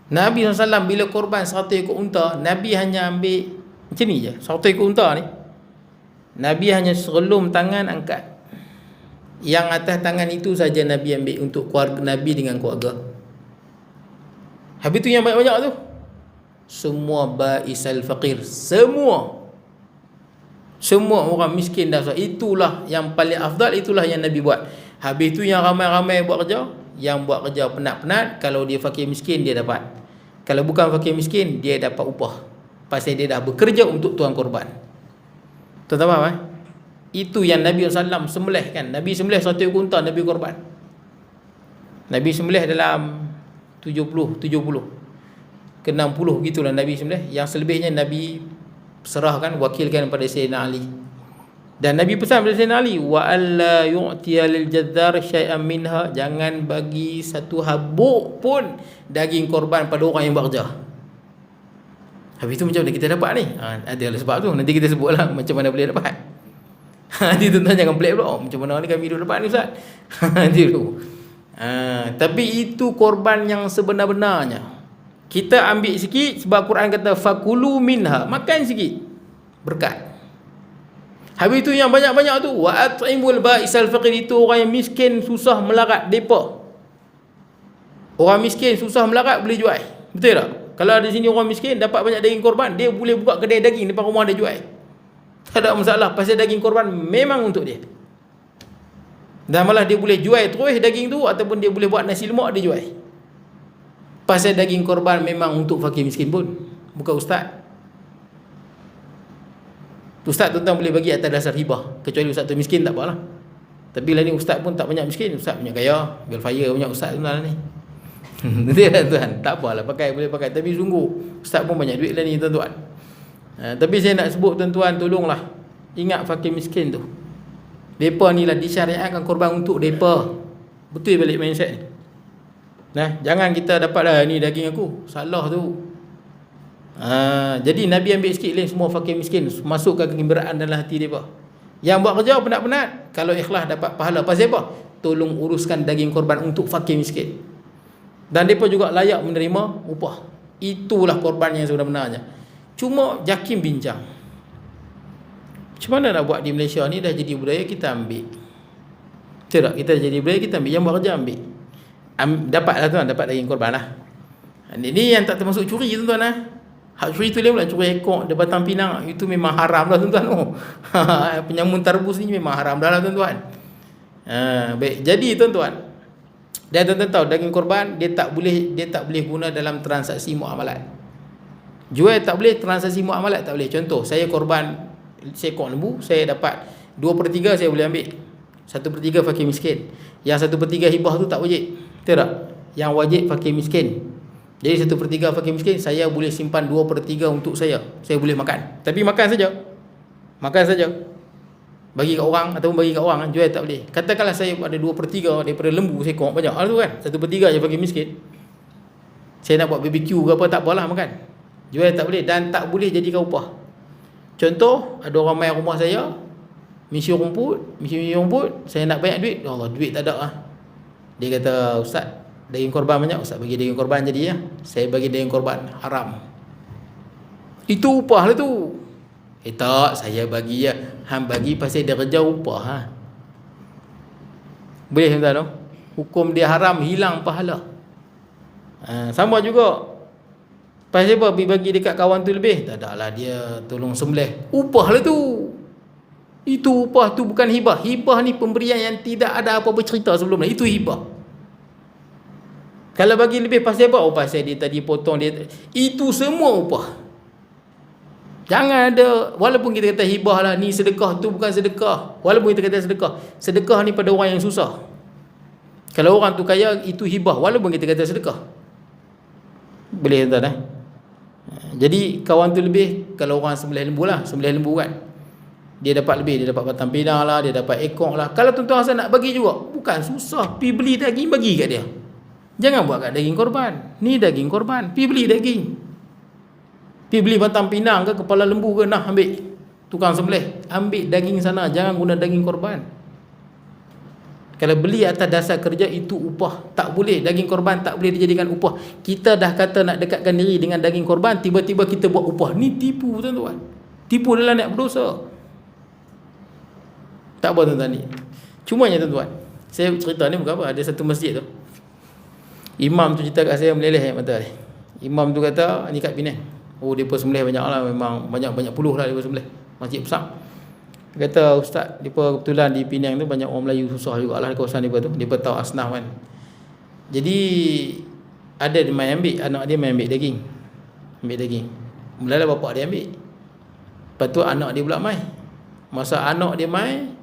Nabi SAW bila korban 100 ekor unta, Nabi hanya ambil macam ni je, 100 ekor unta ni, Nabi hanya serlum tangan angkat. Yang atas tangan itu saja Nabi ambil untuk keluarga Nabi dengan keluarga. Habis tu yang banyak-banyak tu semua ba'isal faqir, semua orang miskin dah. Itulah yang paling afdal, itulah yang Nabi buat. Habis tu yang ramai-ramai buat kerja, yang buat kerja penat-penat, kalau dia fakir miskin dia dapat. Kalau bukan fakir miskin dia dapat upah. Pasal dia dah bekerja untuk tuan korban. Tuan faham eh? Itu yang Nabi SAW sembelih kan. Nabi sembelih 1 ekor unta, Nabi korban. Nabi sembelih dalam 70 ke 60 gitulah Nabi sembelih. Yang selebihnya Nabi serahkan, wakilkan kepada Sayyidina Ali. Dan Nabi pesan kepada Sayyidina Ali, wa alla yu'tiya lil jazzar syai'an minha, jangan bagi satu habuk pun daging korban pada orang yang bekerja. Habis tu macam mana kita dapat ni? Ada sebab tu, nanti kita sebutlah macam mana boleh dapat. Nanti tuan-tuan jangan pelik pula, macam mana ni kami duduk dapat ni Ustaz. Nanti dulu. Tapi itu korban yang sebenar-benarnya. Kita ambil sikit sebab Quran kata fakulu minha, makan sikit berkat. Habis tu yang banyak-banyak tu wa at'imul ba'isal faqir, itu orang yang miskin susah melarat depa. Orang miskin susah melarat boleh jual. Betul tak? Kalau ada sini orang miskin dapat banyak daging korban, dia boleh buka kedai daging depan rumah dia jual. Tak ada masalah, pasal daging korban memang untuk dia. Dan malah dia boleh jual terus daging tu, ataupun dia boleh buat nasi lemak dia jual. Pasal daging korban memang untuk fakir miskin pun, bukan ustaz. Ustaz tuan-tuan boleh bagi atas dasar hibah, kecuali ustaz tu miskin tak apalah. Tapi lah ni ustaz pun tak banyak miskin, ustaz punya gaya bil fire banyak ustaz tuan ni. Betul tak tuan? Tak apalah, pakai boleh pakai, tapi sungguh ustaz pun banyak duit lah ni tuan-tuan. Tapi saya nak sebut tuan-tuan, tolonglah ingat fakir miskin tu. Depa ni lah disyariatkan korban untuk depa. Betul balik mindset ni. Jangan kita dapat dah ni daging aku, salah tu. Jadi Nabi ambil sikit lain semua fakir miskin, masukkan kegembiraan dalam hati mereka. Yang buat kerja penat-penat, kalau ikhlas dapat pahala. Pasal apa? Tolong uruskan daging korban untuk fakir miskin. Dan mereka juga layak menerima upah. Itulah korban yang sebenarnya. Cuma Jakim bincang, macam mana nak buat di Malaysia ni, dah jadi budaya kita ambil. Betul tak? Kita jadi budaya kita ambil, yang buat kerja ambil. Dapat lah tuan, dapat daging korban lah. Ini yang tak termasuk curi tuan-tuan lah. Hak curi tu lain pula, curi ekor di Batang Pinang, itu memang haram lah tuan-tuan. Penyamun tarbus ni memang haram dah lah tuan-tuan. Baik, jadi tuan-tuan, dan tuan-tuan tahu daging korban dia tak boleh guna dalam transaksi muamalat. Jual tak boleh, transaksi muamalat tak boleh. Contoh, saya korban seekor lembu, saya dapat 2/3 saya boleh ambil, 1/3 fakir miskin. Yang 1/3 hibah tu tak wajib. Betul tak? Yang wajib fakir miskin. Jadi 1/3 fakir miskin, saya boleh simpan 2/3 untuk saya boleh makan. Tapi makan saja, bagi kat orang ataupun bagi kat orang, jual tak boleh. Katakanlah saya ada 2/3 daripada lembu seekor, banyak tu kan, 1/3 je fakir miskin. Saya nak buat BBQ ke apa, tak apalah makan. Jual tak boleh, dan tak boleh jadikan upah. Contoh, ada orang main rumah saya, misi rumput, saya nak banyak duit. Ya Allah, duit tak ada lah. Dia kata, Ustaz, daging korban banyak, Ustaz bagi daging korban jadi ya. Saya bagi daging korban, haram. Itu upah lah tu. Tak, saya bagi ya. Hang bagi pasal dia kerja upah ha. Boleh tuan-tuan? Hukum dia haram, hilang pahala. Sama juga. Pasal apa bagi dekat kawan tu lebih? Tak ada lah, dia tolong sembelih. Upah lah tu. Itu upah tu, bukan hibah. Hibah ni pemberian yang tidak ada apa-apa cerita sebelum ni. Itu hibah. Kalau bagi lebih pasal apa? Pasal dia tadi potong dia. Itu semua upah. Jangan ada, walaupun kita kata hibah lah, ni sedekah, tu bukan sedekah. Walaupun kita kata sedekah, sedekah ni pada orang yang susah. Kalau orang tu kaya, itu hibah, walaupun kita kata sedekah. Boleh tuan Jadi kawan tu lebih, kalau orang sembelih lembu lah, sembelih lembu kan, dia dapat lebih, dia dapat batang pinang lah, dia dapat ekor lah. Kalau tuan-tuan rasa nak bagi juga, bukan susah, pergi beli daging, bagi kat dia. Jangan buat kat daging korban. Ni daging korban, pergi beli daging. Pergi beli batang pinang ke, kepala lembu ke, nah ambil. Tukang sembelih, ambil daging sana, jangan guna daging korban. Kalau beli atas dasar kerja itu upah. Tak boleh, daging korban tak boleh dijadikan upah. Kita dah kata nak dekatkan diri dengan daging korban, tiba-tiba kita buat upah. Ni tipu tuan-tuan. Tipu adalah nak berdosa. Tak apa tuan-tuan ni. Cumanya tuan-tuan, saya cerita ni bukan apa. Ada satu masjid tu, imam tu cerita kat saya meleleh mata dia. Imam tu kata, ni kat Penang. Oh, dia pun sembelih banyak lah. Memang banyak puluh lah dia pun sembelih. Masjid besar. Dia kata, ustaz, dia kebetulan di Penang tu banyak orang Melayu susah jugalah di kawasan dia tu. Dia tahu asnaf kan. Jadi ada dia main ambil, anak dia main ambil daging. Ambil daging. Mula-mula bapak dia ambil. Lepas tu anak dia pula main. Masa anak dia main,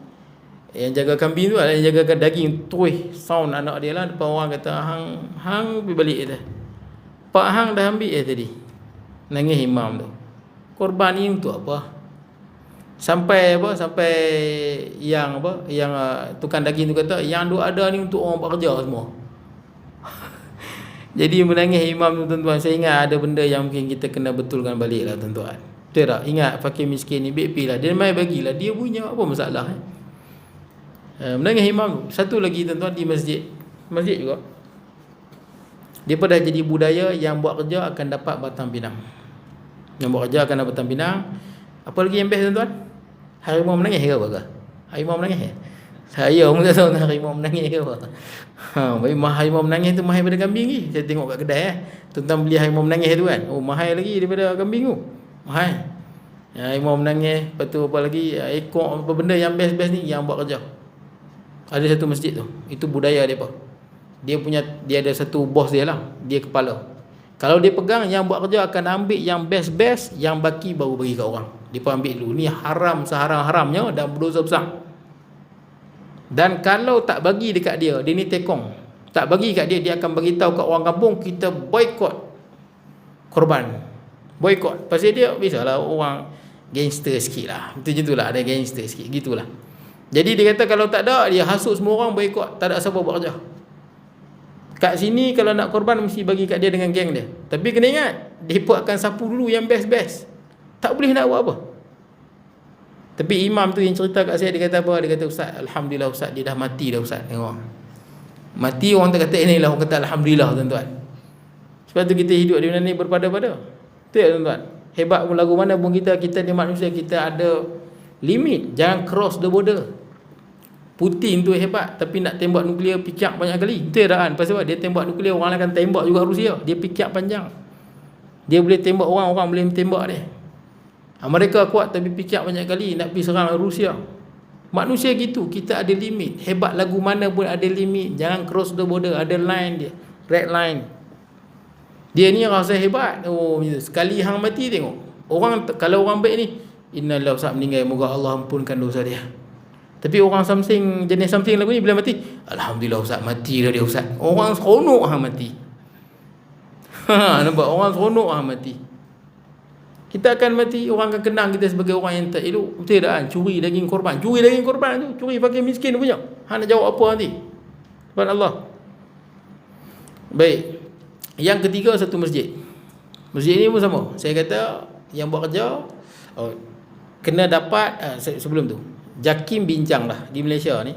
yang jaga kambing tu, yang jaga daging, tuih sound anak dia lah. Depan orang kata, hang pergi balik kata. Pak hang dah ambil tadi. Nangis imam tu. Korban ni untuk apa? Sampai yang tukang daging tu kata, yang duk ada ni untuk orang buat kerja semua. Jadi menangis imam tu tuan-tuan. Saya ingat ada benda yang mungkin kita kena betulkan balik lah tuan-tuan. Betul tak? Ingat fakir miskin ni BP lah. Dia mai bagilah, dia punya apa masalah menangis imam tu. Satu lagi tuan-tuan, di masjid juga, dia dah jadi budaya yang buat kerja akan dapat batang pinang. Yang buat kerja akan dapat batang pinang. Apa lagi yang best tuan-tuan? Harimau menangis ke apa? Harimau menangis ya? Saya pun tak tahu harimau menangis ke apa. Harimau menangis tu mahal daripada kambing ni. Saya tengok kat kedai tuan-tuan beli harimau menangis tu kan. Oh, mahal lagi daripada kambing tu. Mahal. Harimau menangis. Lepas tu apa lagi? Ekor apa benda yang best-best ni yang buat kerja. Ada satu masjid tu. Itu budaya dia apa? Dia ada satu bos dia lah. Dia kepala. Kalau dia pegang, yang buat kerja akan ambil yang best-best, yang baki baru bagi kat orang. Dia pun ambil dulu. Ni haram seharam-haramnya dan berdosa besar. Dan kalau tak bagi dekat dia ni tekong. Tak bagi kat dia, dia akan bagi tahu kat orang kampung, kita boykot korban. Boykot. Pasal dia biasalah orang gangster sikit lah. Macam itulah, ada gangster sikit. Gitulah. Jadi dia kata kalau tak ada, dia hasut semua orang boykot. Tak ada siapa buat kerja. Kat sini kalau nak korban mesti bagi kat dia dengan geng dia. Tapi kena ingat, mereka akan sapu dulu yang best-best. Tak boleh nak buat apa. Tapi imam tu yang cerita kat saya, dia kata apa? Dia kata, ustaz, alhamdulillah ustaz, dia dah mati dah ustaz. Tengok. Mati orang tak kata ini lah, orang kata alhamdulillah tuan-tuan. Sebab tu kita hidup di dunia ni berpada-pada. Betul tak tuan-tuan? Hebat pun lagu mana pun kita ni manusia, kita ada limit. Jangan cross the border. Putin tu hebat, tapi nak tembak nuklear pikir banyak kali. Betul tak kan? Pasal apa? Dia tembak nuklear, orang akan tembak juga Rusia. Dia pikir panjang. Dia boleh tembak orang, orang boleh tembak dia. Mereka kuat tapi fikir banyak kali nak pergi serang Rusia. Manusia gitu, kita ada limit. Hebat lagu mana pun ada limit. Jangan cross the border, ada line dia, red line. Dia ni rasa hebat. Oh, sekali hang mati tengok. Orang kalau orang baik ni, innalillahi ustaz meninggal, moga Allah ampunkan dosa dia. Tapi orang something, jenis something lagu ni bila mati, alhamdulillah ustaz mati dah dia ustaz. Orang seronok hang mati. Nampak orang seronok hang mati. Kita akan mati, orang akan kenang kita sebagai orang yang tak elok. Betul tak kan? Curi daging korban. Curi daging korban tu, curi fakir miskin punya. Hang nak jawab apa nanti? Subhanallah. Baik. Yang ketiga, satu masjid. Masjid ni pun sama. Saya kata yang buat kerja kena dapat sebelum tu. JAKIM bincang lah di Malaysia ni.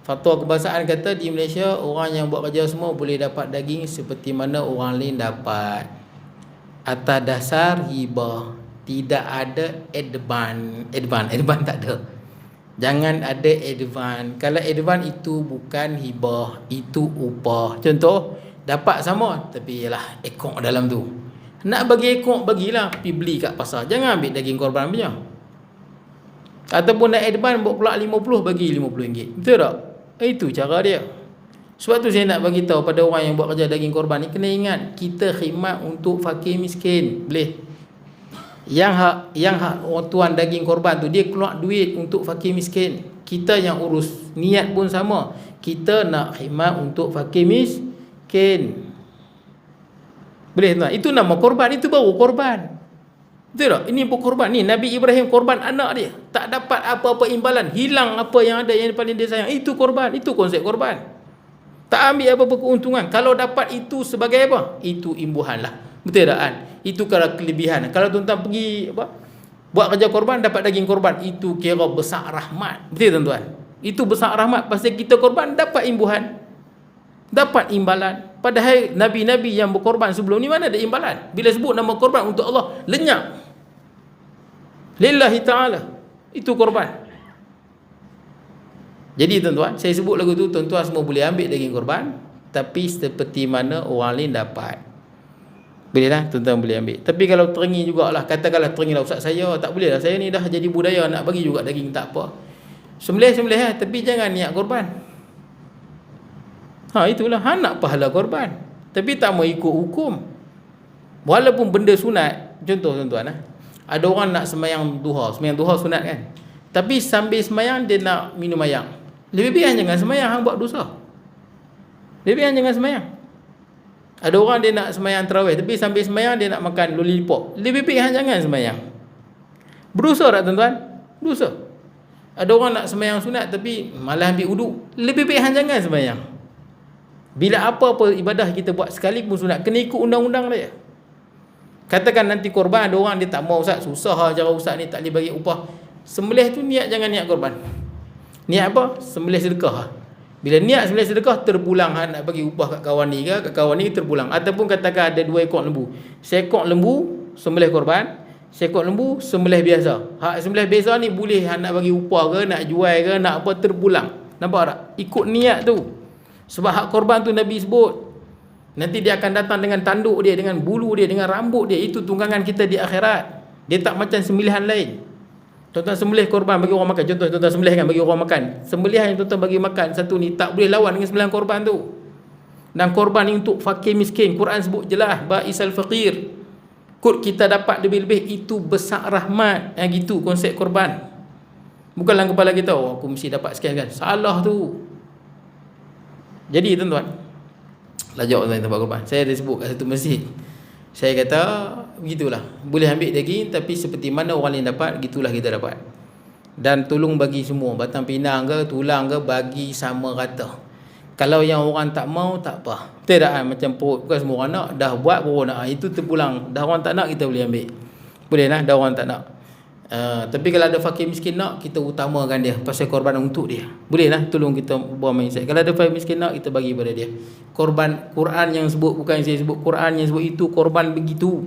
Fatwa kebangsaan kata di Malaysia orang yang buat kerja semua boleh dapat daging seperti mana orang lain dapat. Atas dasar hibah. Tidak ada advance tak ada. Jangan ada advance. Kalau advance itu bukan hibah, itu upah. Contoh, dapat sama tapi ialah ekor dalam tu. Nak bagi ekor, bagilah pergi beli kat pasar. Jangan ambil daging korban punya. Ataupun nak advance buat pula 50, bagi RM50. Betul tak? Itu cara dia. Sebab tu saya nak bagi tahu pada orang yang buat kerja daging korban ni, kena ingat kita khidmat untuk fakir miskin. Boleh. Yang hak orang tuan daging korban tu, dia keluar duit untuk fakir miskin. Kita yang urus, niat pun sama. Kita nak khidmat untuk fakir miskin. Boleh tuan? Itu nama korban, itu baru korban. Betul tak? Ini pun korban. Ni Nabi Ibrahim korban anak dia. Tak dapat apa-apa imbalan. Hilang apa yang ada yang paling dia sayang. Itu korban. Itu konsep korban. Tak ambil apa-apa keuntungan. Kalau dapat itu sebagai apa? Itu imbuhan lah. Betul tak kan? Itu kalau kelebihan. Kalau tuan-tuan pergi buat kerja korban, dapat daging korban, itu kira besar rahmat. Betul tuan-tuan? Itu besar rahmat. Pasal kita korban dapat imbuhan, dapat imbalan. Padahal Nabi-Nabi yang berkorban sebelum ni mana ada imbalan. Bila sebut nama korban untuk Allah, lenyap. Lillahi ta'ala. Itu korban. Jadi tuan-tuan, saya sebut lagu tu, tuan-tuan semua boleh ambil daging korban, tapi seperti mana orang lain dapat. Boleh lah, tuan-tuan boleh ambil. Tapi kalau terengi jugalah, katakanlah terengi lah, ustaz saya tak boleh lah, saya ni dah jadi budaya nak bagi juga daging, tak apa. Sembelih lah, tapi jangan niat korban. Itulah, nak pahala korban, tapi tak mau ikut hukum. Walaupun benda sunat. Contoh tuan-tuan, ada orang nak sembahyang duha sunat kan, tapi sambil sembahyang dia nak minum ayam. Lebih baik jangan sembahyang, hang buat dosa. Lebih baik jangan sembahyang. Ada orang dia nak sembahyang tarawih, tapi sambil sembahyang dia nak makan lollipop. Lebih baik hang jangan sembahyang. Berdosa tak tuan-tuan? Dosa. Ada orang nak sembahyang sunat tapi malah ambil wuduk. Lebih baik hang jangan sembahyang. Bila apa-apa ibadah kita buat sekali pun sunat, kena ikut undang-undang dia. Katakan nanti korban, ada orang dia tak mau, ustaz susah lah cara ustaz ni, tak boleh bagi upah. Sembelih tu niat, jangan niat korban. Niat apa? Sembelih sedekah. Bila niat sembelih sedekah, terpulang nak bagi upah kat kawan ni ke, kat kawan ni terpulang. Ataupun katakan ada 2 ekor lembu, seekor lembu sembelih korban, seekor lembu sembelih biasa. Hak sembelih biasa ni boleh nak bagi upah ke, nak jual ke, nak apa, terpulang. Nampak tak? Ikut niat tu. Sebab hak korban tu Nabi sebut, nanti dia akan datang dengan tanduk dia, dengan bulu dia, dengan rambut dia. Itu tunggangan kita di akhirat. Dia tak macam sembelihan lain. Tuan-tuan sembelih korban bagi orang makan. Contoh tuan-tuan sembelih kan bagi orang makan. Sembelihan yang tuan-tuan bagi makan satu ni tak boleh lawan dengan sembelihan korban tu. Dan korban ni untuk fakir miskin. Quran sebut jelas, ba'isal faqir. Kod kita dapat lebih-lebih, itu besar rahmat. Yang gitu konsep korban. Bukan dalam kepala kita, aku mesti dapat sekian kan. Salah tu. Jadi tuan-tuan, lajak tuan tempat korban. Saya ada sebut kat satu masjid. Saya kata begitulah, boleh ambil daging, tapi seperti mana orang lain dapat, gitulah kita dapat. Dan tolong bagi semua, batang pinang ke, tulang ke, bagi sama rata. Kalau yang orang tak mau, tak apa. Betul tak? Macam perut, bukan semua orang nak. Dah buat pun nak, itu terpulang. Dah orang tak nak, kita boleh ambil. Boleh lah, dah orang tak nak. Tapi kalau ada fakir miskin nak, kita utamakan dia, pasal korban untuk dia. Boleh lah, tolong kita buat mindset. Kalau ada fakir miskin nak, kita bagi pada dia. Korban, Quran yang sebut, bukan saya sebut, Quran yang sebut itu, korban begitu.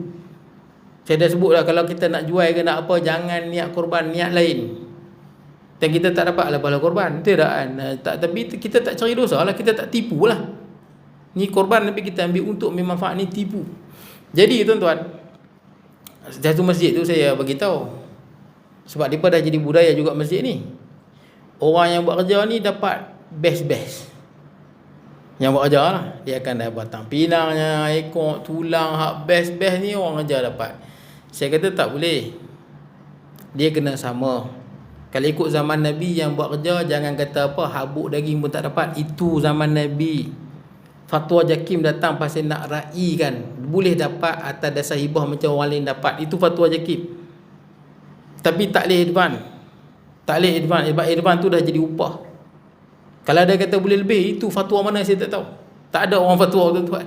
Saya dah sebut lah, kalau kita nak jual ke nak apa, jangan niat korban, niat lain. Dan kita tak dapat lah pahala korban. Betul tak kan? Tapi kita tak cari dosa lah, kita tak tipu lah. Ni korban tapi kita ambil untuk memanfaat, ni tipu. Jadi tuan-tuan, satu masjid tu saya bagi tahu. Sebab mereka dah jadi budaya juga masjid ni. Orang yang buat kerja ni dapat best-best. Yang buat kerja lah, dia akan dapat batang pinangnya, ekor, tulang, hak best-best ni orang kerja dapat. Saya kata tak boleh. Dia kena sama. Kalau ikut zaman Nabi yang buat kerja, jangan kata apa, habuk daging pun tak dapat. Itu zaman Nabi. Fatwa Jakim datang pasal nak raikan, boleh dapat atas dasar hibah macam orang lain dapat. Itu fatwa Jakim. Tapi tak boleh advance. Tak boleh advance. Sebab advance tu dah jadi upah. Kalau ada kata boleh lebih, itu fatwa mana saya tak tahu. Tak ada orang fatwa tuan-tuan.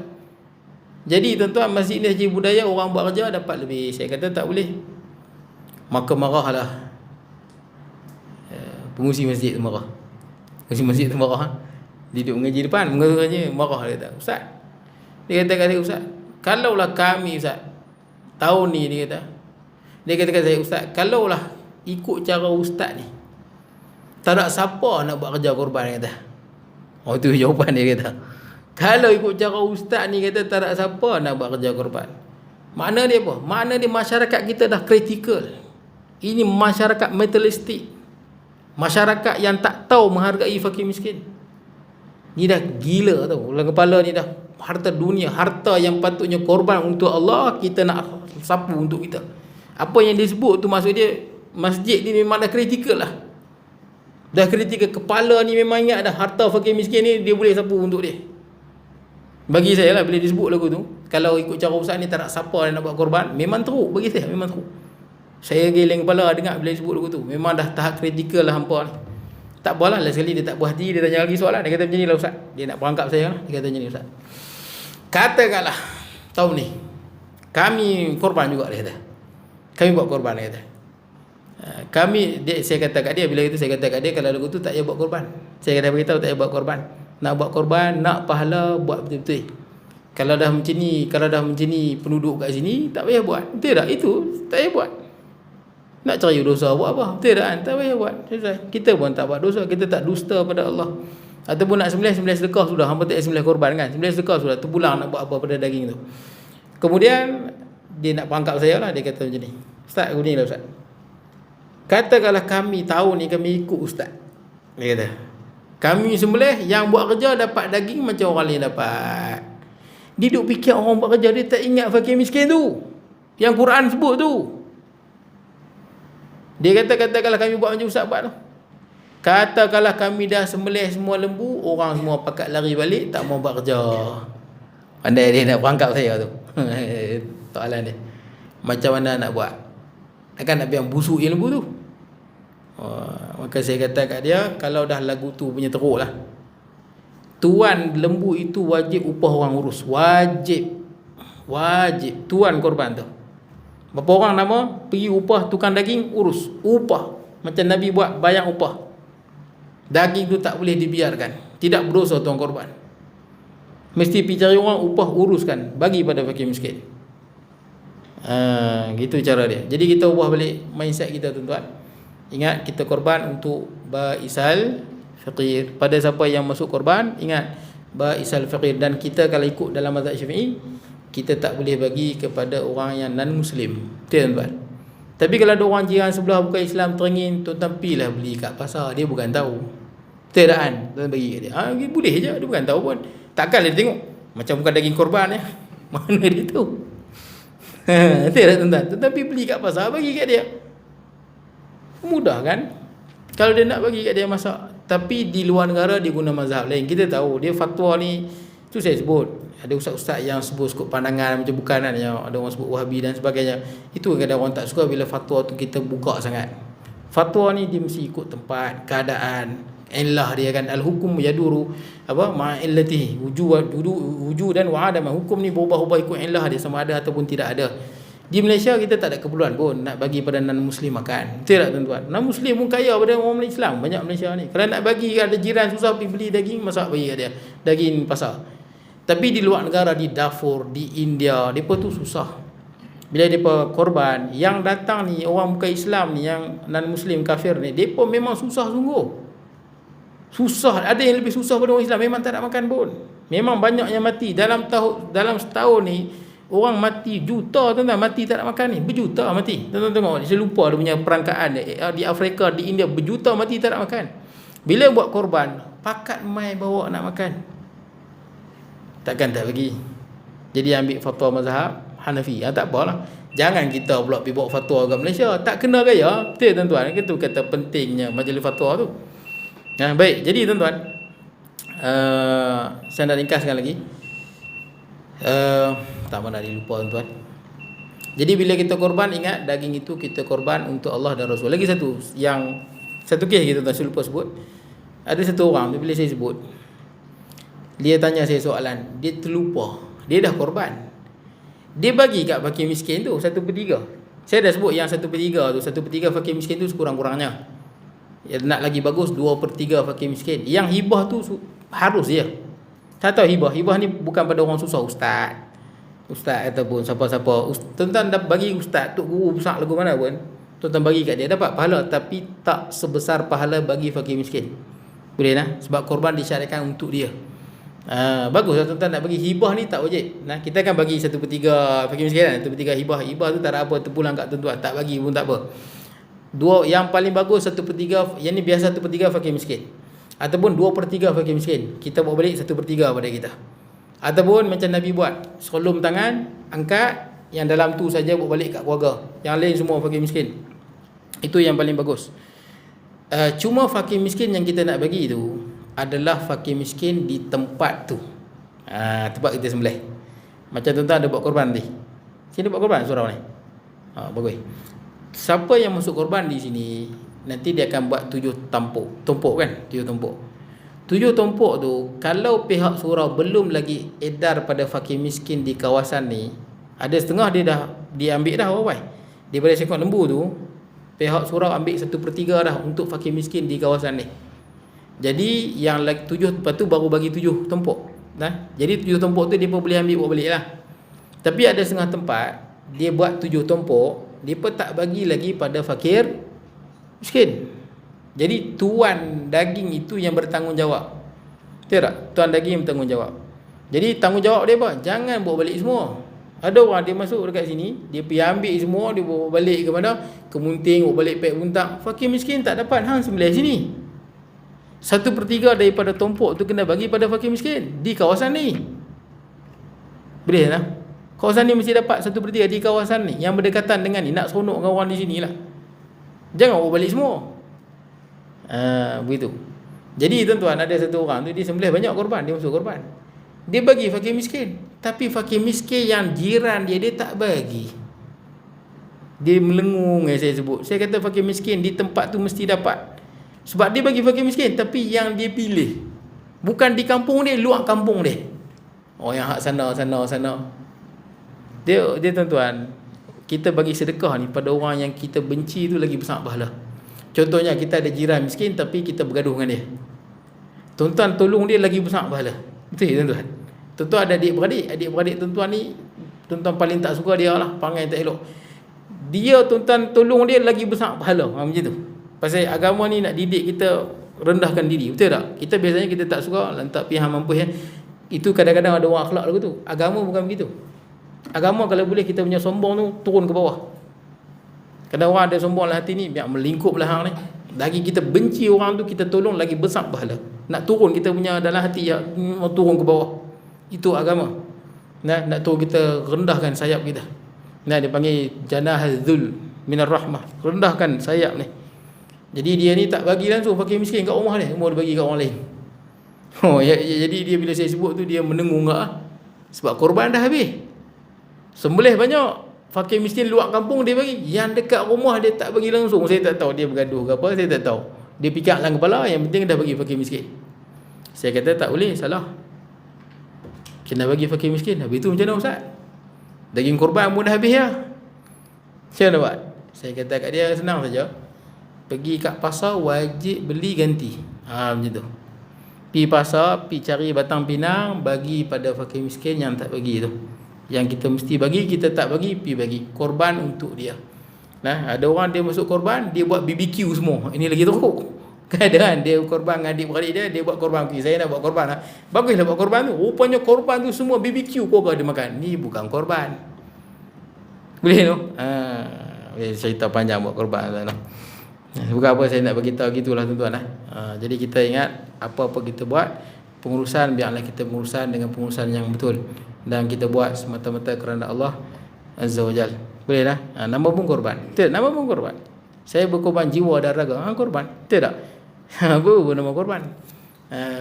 Jadi tuan-tuan, masjid ni jadi budaya, orang buat kerja dapat lebih. Saya kata tak boleh. Maka marahlah pengurusi masjid tu marah. Pengurusi masjid tu marah. Duduk mengaji depan, mengaji marah. Dia kata, ustaz. Dia kata kat saya, ustaz, kalaulah kami, ustaz, tahun ni, dia kata kat saya, ustaz, kalaulah ikut cara ustaz ni, tak ada siapa nak buat kerja korban, dia kata. Oh, tu jawapan dia kata. Kalau ikut cara ustaz ni, kata tak ada siapa nak buat kerja korban. Makna dia apa? Makna dia masyarakat kita dah kritikal. Ini masyarakat materialistik. Masyarakat yang tak tahu menghargai fakir miskin. Ni dah gila tau. Dalam kepala ni dah harta dunia, harta yang patutnya korban untuk Allah, kita nak sapu untuk kita. Apa yang disebut tu maksud dia, masjid ni memang dah kritikal lah. Dah kritikal. Kepala ni memang ingat dah, harta fakir miskin ni dia boleh sapu untuk dia. Bagi saya lah, bila disebut lagu tu, kalau ikut cara ustaz ni tak ada siapa yang nak buat korban, memang teruk bagi saya, memang teruk. Saya geleng kepala dengar bila disebut lagu tu. Memang dah tahap kritikal lah hampa ni. Tak apalah, last sekali dia tak puas hati, dia tanya lagi soalan. Dia kata macam ni lah ustaz. Dia nak perangkap saya lah. Dia kata macam ni, ustaz, katakanlah tahun ni kami korban juga, dia kata. Kami buat korban, dia kata. Saya kata kat dia, bila itu saya kata kat dia, kalau lagu tu tak payah buat korban. Saya kata beritahu tak payah buat korban. Nak buat korban, nak pahala, buat betul-betul. Kalau dah macam ni penduduk kat sini, tak payah buat. Betul tak? Itu tak payah buat. Nak cari dosa buat apa? Betul tak kan? Tak payah buat. Kita pun tak buat dosa, kita tak dusta pada Allah. Ataupun nak sembelih sedekah sudah, hangpa tak sembelih korban kan? Sembelih sedekah sudah, terpulang nak buat apa pada daging tu. Kemudian dia nak perangkap saya lah, dia kata macam ni. Ustaz, aku ni lah Ustaz. Katakanlah kami tahu ni, kami ikut Ustaz. Dia kata, kami sembelih, yang buat kerja dapat daging macam orang lain dapat. Dia duk fikir orang buat kerja, dia tak ingat fakir miskin tu, yang Quran sebut tu. Dia kata, katakanlah kami buat macam Ustaz buat tu. Katakanlah kami dah sembelih semua lembu, orang semua pakat lari balik, tak mau buat kerja. Pandai dia nak perangkap saya tu. Soalan dia, macam mana nak buat? Takkan nak biar busuk je lembu tu. Maka saya kata kat dia, kalau dah lagu tu punya teruk lah, tuan lembu itu wajib upah orang urus. Wajib tuan korban tu. Berapa orang nama pergi upah tukang daging, urus, upah. Macam Nabi buat, bayang upah. Daging tu tak boleh dibiarkan, tidak berdosa tuan korban. Mesti pergi cari orang, upah, uruskan, bagi pada fakir miskin. Gitu cara dia. Jadi kita ubah balik mindset kita tuan-tuan. Ingat, kita korban untuk baisal faqir. Pada siapa yang masuk korban, ingat baisal faqir. Dan kita kalau ikut dalam mazhab Syafi'i, kita tak boleh bagi kepada orang yang non-Muslim. Tuan-tuan. Tapi kalau ada orang jiran sebelah bukan Islam terengin, tuan-tuan pilah beli kat pasar, dia bukan tahu. Betul tak kan? Tuan bagi kat dia. Boleh je, dia bukan tahu pun. Takkanlah dia tengok macam bukan daging korban ya. Mana dia tahu? Betul tak tuan-tuan? Tetapi beli kat pasar, bagi kat dia. Mudah kan? Kalau dia nak bagi kat dia masak. Tapi di luar negara dia guna mazhab lain. Kita tahu dia fatwa ni, tu saya sebut. Ada ustaz-ustaz yang sebut skop pandangan macam bukan kan, yang ada orang sebut Wahabi dan sebagainya. Itu kadang orang tak suka bila fatwa tu kita buka sangat. Fatwa ni dia mesti ikut tempat, keadaan, illah dia kan. Al-hukum yaduru ma'illatihi, wujud dan wa'adam. Hukum ni berubah-ubah ikut illah dia, sama ada ataupun tidak ada. Di Malaysia kita tak ada keperluan pun nak bagi pada non-Muslim makan. Betul tak tuan-tuan? Non-Muslim pun kaya pada orang Islam, banyak Malaysia ni. Kalau nak bagi, ada jiran susah pergi beli daging, masak bagi kat dia daging pasar. Tapi di luar negara, di Darfur, di India, mereka tu susah. Bila mereka korban, yang datang ni orang bukan Islam ni, yang non-Muslim kafir ni, mereka memang susah sungguh. Susah, ada yang lebih susah pada orang Islam, memang tak nak makan pun. Memang banyak yang mati. Dalam setahun ni, orang mati juta tuan-tuan, mati tak nak makan ni, berjuta mati. Tuan-tuan tengok, saya lupa dia punya perangkaan di Afrika, di India, berjuta mati tak nak makan. Bila buat korban, pakat mai bawa nak makan, takkan tak bagi. Jadi ambil fatwa mazhab Hanafi. Tak apalah. Jangan kita pula pergi bawa fatwa kat Malaysia, tak kena gaya. Betul tuan-tuan. Itu kata pentingnya majlis fatwa tu. Baik, jadi tuan-tuan, saya nak ringkaskan lagi. Tak mana dilupa tuan-tuan. Jadi bila kita korban, ingat daging itu kita korban untuk Allah dan Rasul. Lagi satu kes kita tuan-tuan, saya lupa sebut. Ada satu orang, bila saya sebut, dia tanya saya soalan, dia terlupa, dia dah korban, dia bagi kat fakir miskin tu 1/3. Saya dah sebut yang 1/3 tu, 1/3 fakir miskin tu sekurang-kurangnya. Nak lagi bagus 2/3 fakir miskin. Yang hibah tu harus dia. Tak tahu hibah ni bukan pada orang susah, ustaz ataupun siapa-siapa. Tuan-tuan dah bagi ustaz, tok guru besar lagu mana pun, tuan-tuan bagi kat dia, dapat pahala, tapi tak sebesar pahala bagi fakir miskin. Boleh lah, sebab korban disyaratkan untuk dia. Bagus lah tuan-tuan nak bagi. Hibah ni tak wajib. Kita akan bagi 1/3 fakir miskin kan, 1/3 hibah. Hibah tu tak ada apa, terpulang kat tuan-tuan, tak bagi pun tak apa. Yang paling bagus 1/3, yang ni biasa 1/3 fakir miskin, ataupun 2/3 fakir miskin. Kita bawa balik 1/3 pada kita. Ataupun macam Nabi buat, selum tangan, angkat, yang dalam tu saja bawa balik kat keluarga, yang lain semua fakir miskin. Itu yang paling bagus. Cuma fakir miskin yang kita nak bagi tu adalah fakir miskin di tempat tu, tempat kita sembelih. Macam tuan-tuan ada buat korban nanti, sini buat korban surau ni, bagus. Siapa yang masuk korban di sini, nanti dia akan buat 7 tumpuk kan, 7 tumpuk. 7 tumpuk tu, kalau pihak surau belum lagi edar pada fakir miskin di kawasan ni, ada setengah dia dah diambil dah, daripada sekor lembu tu, Pihak surau ambil 1/3 dah untuk fakir miskin di kawasan ni. Jadi yang lagi 7, lepas tu baru bagi 7 tumpuk. Jadi 7 tumpuk tu dia pun boleh ambil buat balik lah. Tapi ada setengah tempat dia buat 7 tumpuk, dia pun tak bagi lagi pada fakir miskin. Jadi tuan daging itu yang bertanggungjawab. Betul tak? Tuan daging yang bertanggungjawab. Jadi tanggungjawab dia apa? Jangan bawa balik semua. Ada orang dia masuk dekat sini, dia pergi ambil semua, dia bawa balik ke mana? Ke Munting, bawa balik pek buntang. Fakir miskin tak dapat hang sembelih sini. 1/3 daripada tumpuk tu kena bagi pada fakir miskin di kawasan ni. Boleh tak? Kawasan ni mesti dapat 1/3 di kawasan ni yang berdekatan dengan ni. Nak seronok dengan orang di sini lah. Jangan bawa balik semua. Begitu. Jadi tuan-tuan, ada satu orang tu dia sembelih banyak korban, dia masuk korban. Dia bagi fakir miskin, tapi fakir miskin yang jiran dia tak bagi. Dia melengung yang saya sebut. Saya kata fakir miskin di tempat tu mesti dapat. Sebab dia bagi fakir miskin, tapi yang dia pilih bukan di kampung dia, luar kampung dia. Oh, yang hak sana. Dia tuan-tuan, kita bagi sedekah ni pada orang yang kita benci tu lagi besar pahala. Contohnya kita ada jiran miskin tapi kita bergaduh dengan dia. Tuan-tuan tolong dia lagi besar pahala. Betul tuan-tuan? Tuan-tuan ada adik-beradik tuan-tuan ni, tuan-tuan paling tak suka dia lah, perangai tak elok. Dia tuan-tuan tolong dia lagi besar pahala. Macam tu. Pasal agama ni nak didik kita rendahkan diri. Betul tak? Kita biasanya kita tak suka lantak pihak mampu ya. Itu kadang-kadang ada orang akhlak lagu tu. Agama bukan begitu. Agama kalau boleh kita punya sombong tu turun ke bawah. Kadang orang ada sombong lah hati ni, biar melingkup belakang ni. Lagi kita benci orang tu, kita tolong lagi besar pahala. Nak turun kita punya dalam hati ya, turun ke bawah. Itu agama. Nak turun kita rendahkan sayap kita. Dia panggil janahadzul minar rahmah. Rendahkan sayap ni. Jadi dia ni tak bagi langsung fakir miskin kat rumah dia, semua dia bagi kat orang lain. Jadi dia bila saya sebut tu dia menengung lah. Sebab korban dah habis. Sembelih banyak, fakir miskin luar kampung dia bagi, yang dekat rumah dia tak bagi langsung. Saya tak tahu dia bergaduh ke apa, saya tak tahu. Dia fikir dalam kepala, yang penting dah bagi fakir miskin. Saya kata tak boleh, salah. Kena bagi fakir miskin. Habis tu macam mana Ustaz? Daging korban pun dah habis ya. Macam mana buat? Saya kata kat dia senang saja. Pergi kat pasar wajib beli ganti. Macam tu. Pergi pasar, pergi cari batang pinang, bagi pada fakir miskin yang tak bagi tu. Yang kita mesti bagi, kita tak bagi, pergi bagi. Korban untuk dia. Ada orang dia masuk korban, dia buat BBQ semua. Ini lagi teruk. Keadaan dia korban dengan adik-beradik dia buat korban. Saya nak buat korban. Baguslah buat korban tu. Rupanya korban tu semua BBQ korban dia makan. Ni bukan korban. Boleh tu? Cerita panjang buat korban tu. Bukan apa saya nak beritahu gitulah tuan-tuan. Jadi kita ingat apa-apa kita buat, pengurusan biarlah kita pengurusan dengan pengurusan yang betul. Dan kita buat semata-mata kerana Allah Azza wa Jal. Boleh lah. Nama pun korban. Betul, nama pun korban. Saya berkorban jiwa dan raga. Korban. Betul tak? Baru nama korban.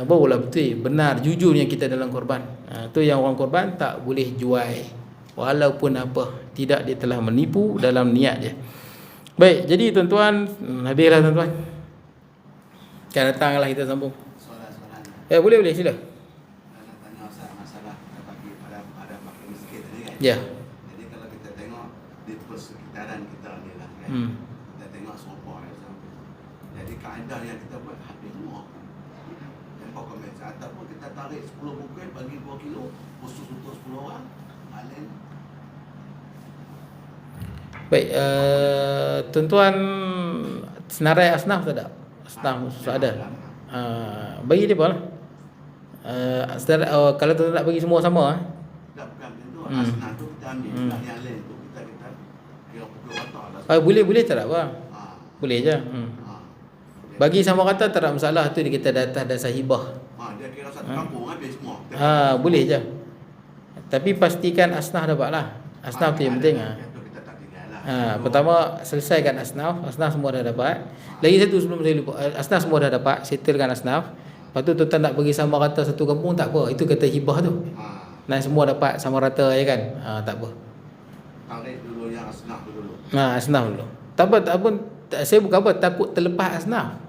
Barulah betul, benar, jujurnya kita dalam korban. Tu yang orang korban tak boleh jual. Walaupun apa. Tidak, dia telah menipu dalam niat dia. Baik, jadi tuan-tuan, habislah tuan-tuan. Akan datanglah kita sambung. Boleh, sila. Ya. Jadi kalau kita tengok di persekitaran kita ni lah kan. Kita tengok Singapura ya. Jadi kaedah yang kita buat habis semua. Tempoh komersial ataupun kita tarik 10 buku bagi 2 kilo khusus untuk 10 orang. Paling baik, tuan-tuan senarai asnaf tak ada? Asnaf ada. Bagi dia apa lah. Kalau tuan-tuan nak bagi semua sama asnaf tu kita ambil yang lain tu kita kira pukul rata lah. Boleh tak apa. Boleh je. Bagi sama rata tak ada masalah. Tu kita datang dasar hibah. Dia kira satu kampung habis semua. Boleh je. Tapi pastikan asnaf dapat lah. Asnaf tu yang penting. Pertama selesaikan asnaf semua dah dapat. Lagi satu sebelum saya lupa, asnaf semua dah dapat, settlekan asnaf. Lepas tu tuan-tuan nak bagi sama rata satu kampung tak apa. Itu kata hibah tu. Semua dapat sama rata ya kan. Tak apa. Tarik dulu yang asnaf dulu. Asnaf dulu. Tak apa. Saya bukan apa, takut terlepas asnaf.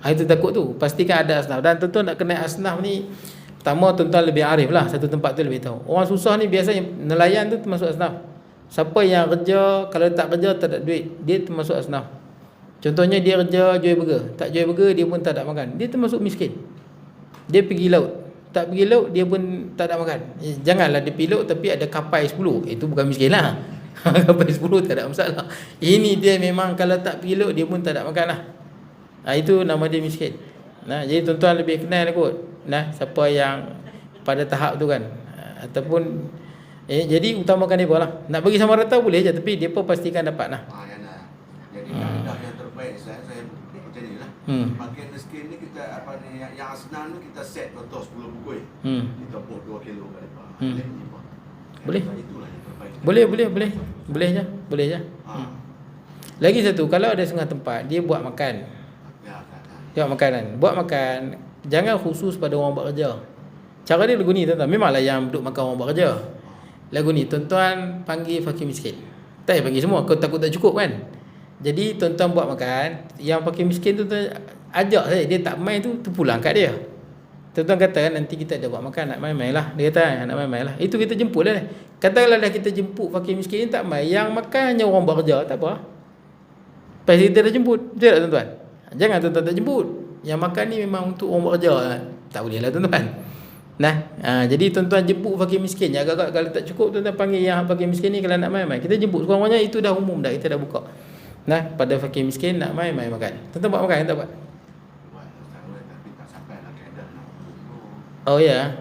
Itu takut tu. Pastikan ada asnaf. Dan tuan-tuan nak kena asnaf ni, pertama tuan-tuan lebih arif lah. Satu tempat tu lebih tahu. Orang susah ni biasanya nelayan tu termasuk asnaf. Siapa yang kerja, kalau tak kerja tak ada duit, dia termasuk asnaf. Contohnya dia kerja jual burger. Tak jual burger dia pun tak ada makan. Dia termasuk miskin. Dia pergi laut. Tak pergi laut dia pun tak ada makan. Janganlah dia pergi laut tapi ada kapai 10. Itu bukan miskin lah. Kapai 10 tak ada masalah. Ini dia memang kalau tak pergi laut dia pun tak ada makan lah. Itu nama dia miskin. Jadi tuan-tuan lebih kenal kot. Siapa yang pada tahap tu kan. Ataupun jadi utamakan dia lah. Nak bagi sama rata boleh je tapi dia pun pastikan dapat lah. Jadi kaedah yang terbaik saya macam ni lah. Makin miskin ni kita yang asnam ni kita set contoh 10 bugui. Kita pun 2 kilo kat depan. Boleh. Itulah yang terbaik. Boleh je. Lagi satu, kalau ada setengah tempat dia buat makan. Buat makanan. Buat makan jangan khusus pada orang buat kerja. Cara dia lagu ni tuan-tuan. Memanglah yang duduk makan orang buat kerja. Lagu ni tuan-tuan panggil fakir miskin. Tak payah panggil semua, kau takut tak cukup kan. Jadi tuan-tuan buat makan, yang fakir miskin tu tuan ajak saja, dia tak main tu pulang kat dia. Tuan-tuan kata kan nanti kita ada buat makan, nak main-main lah. Dia kata nak main-main lah. Itu kita jemput lah. Katakanlah dah kita jemput fakir miskin ni tak main, yang makan hanya orang buat kerja, tak apa. Pasal kita dah jemput. Betul tak tuan-tuan? Jangan tuan-tuan tak jemput. Yang makan ni memang untuk orang buat kerja. Tak boleh lah tuan-tuan. Jadi tuan-tuan jemput fakir miskin. Agak-agak kalau tak cukup tuan-tuan panggil yang fakir miskin ni kalau nak main-main. Kita jemput sekurang-kurangnya itu dah umum dah, kita dah buka. Pada fakir miskin nak main-main makan. Tuan-tuan buat makan tak buat? Tapi tak sampai lah kaedah nak umum. Oh ya.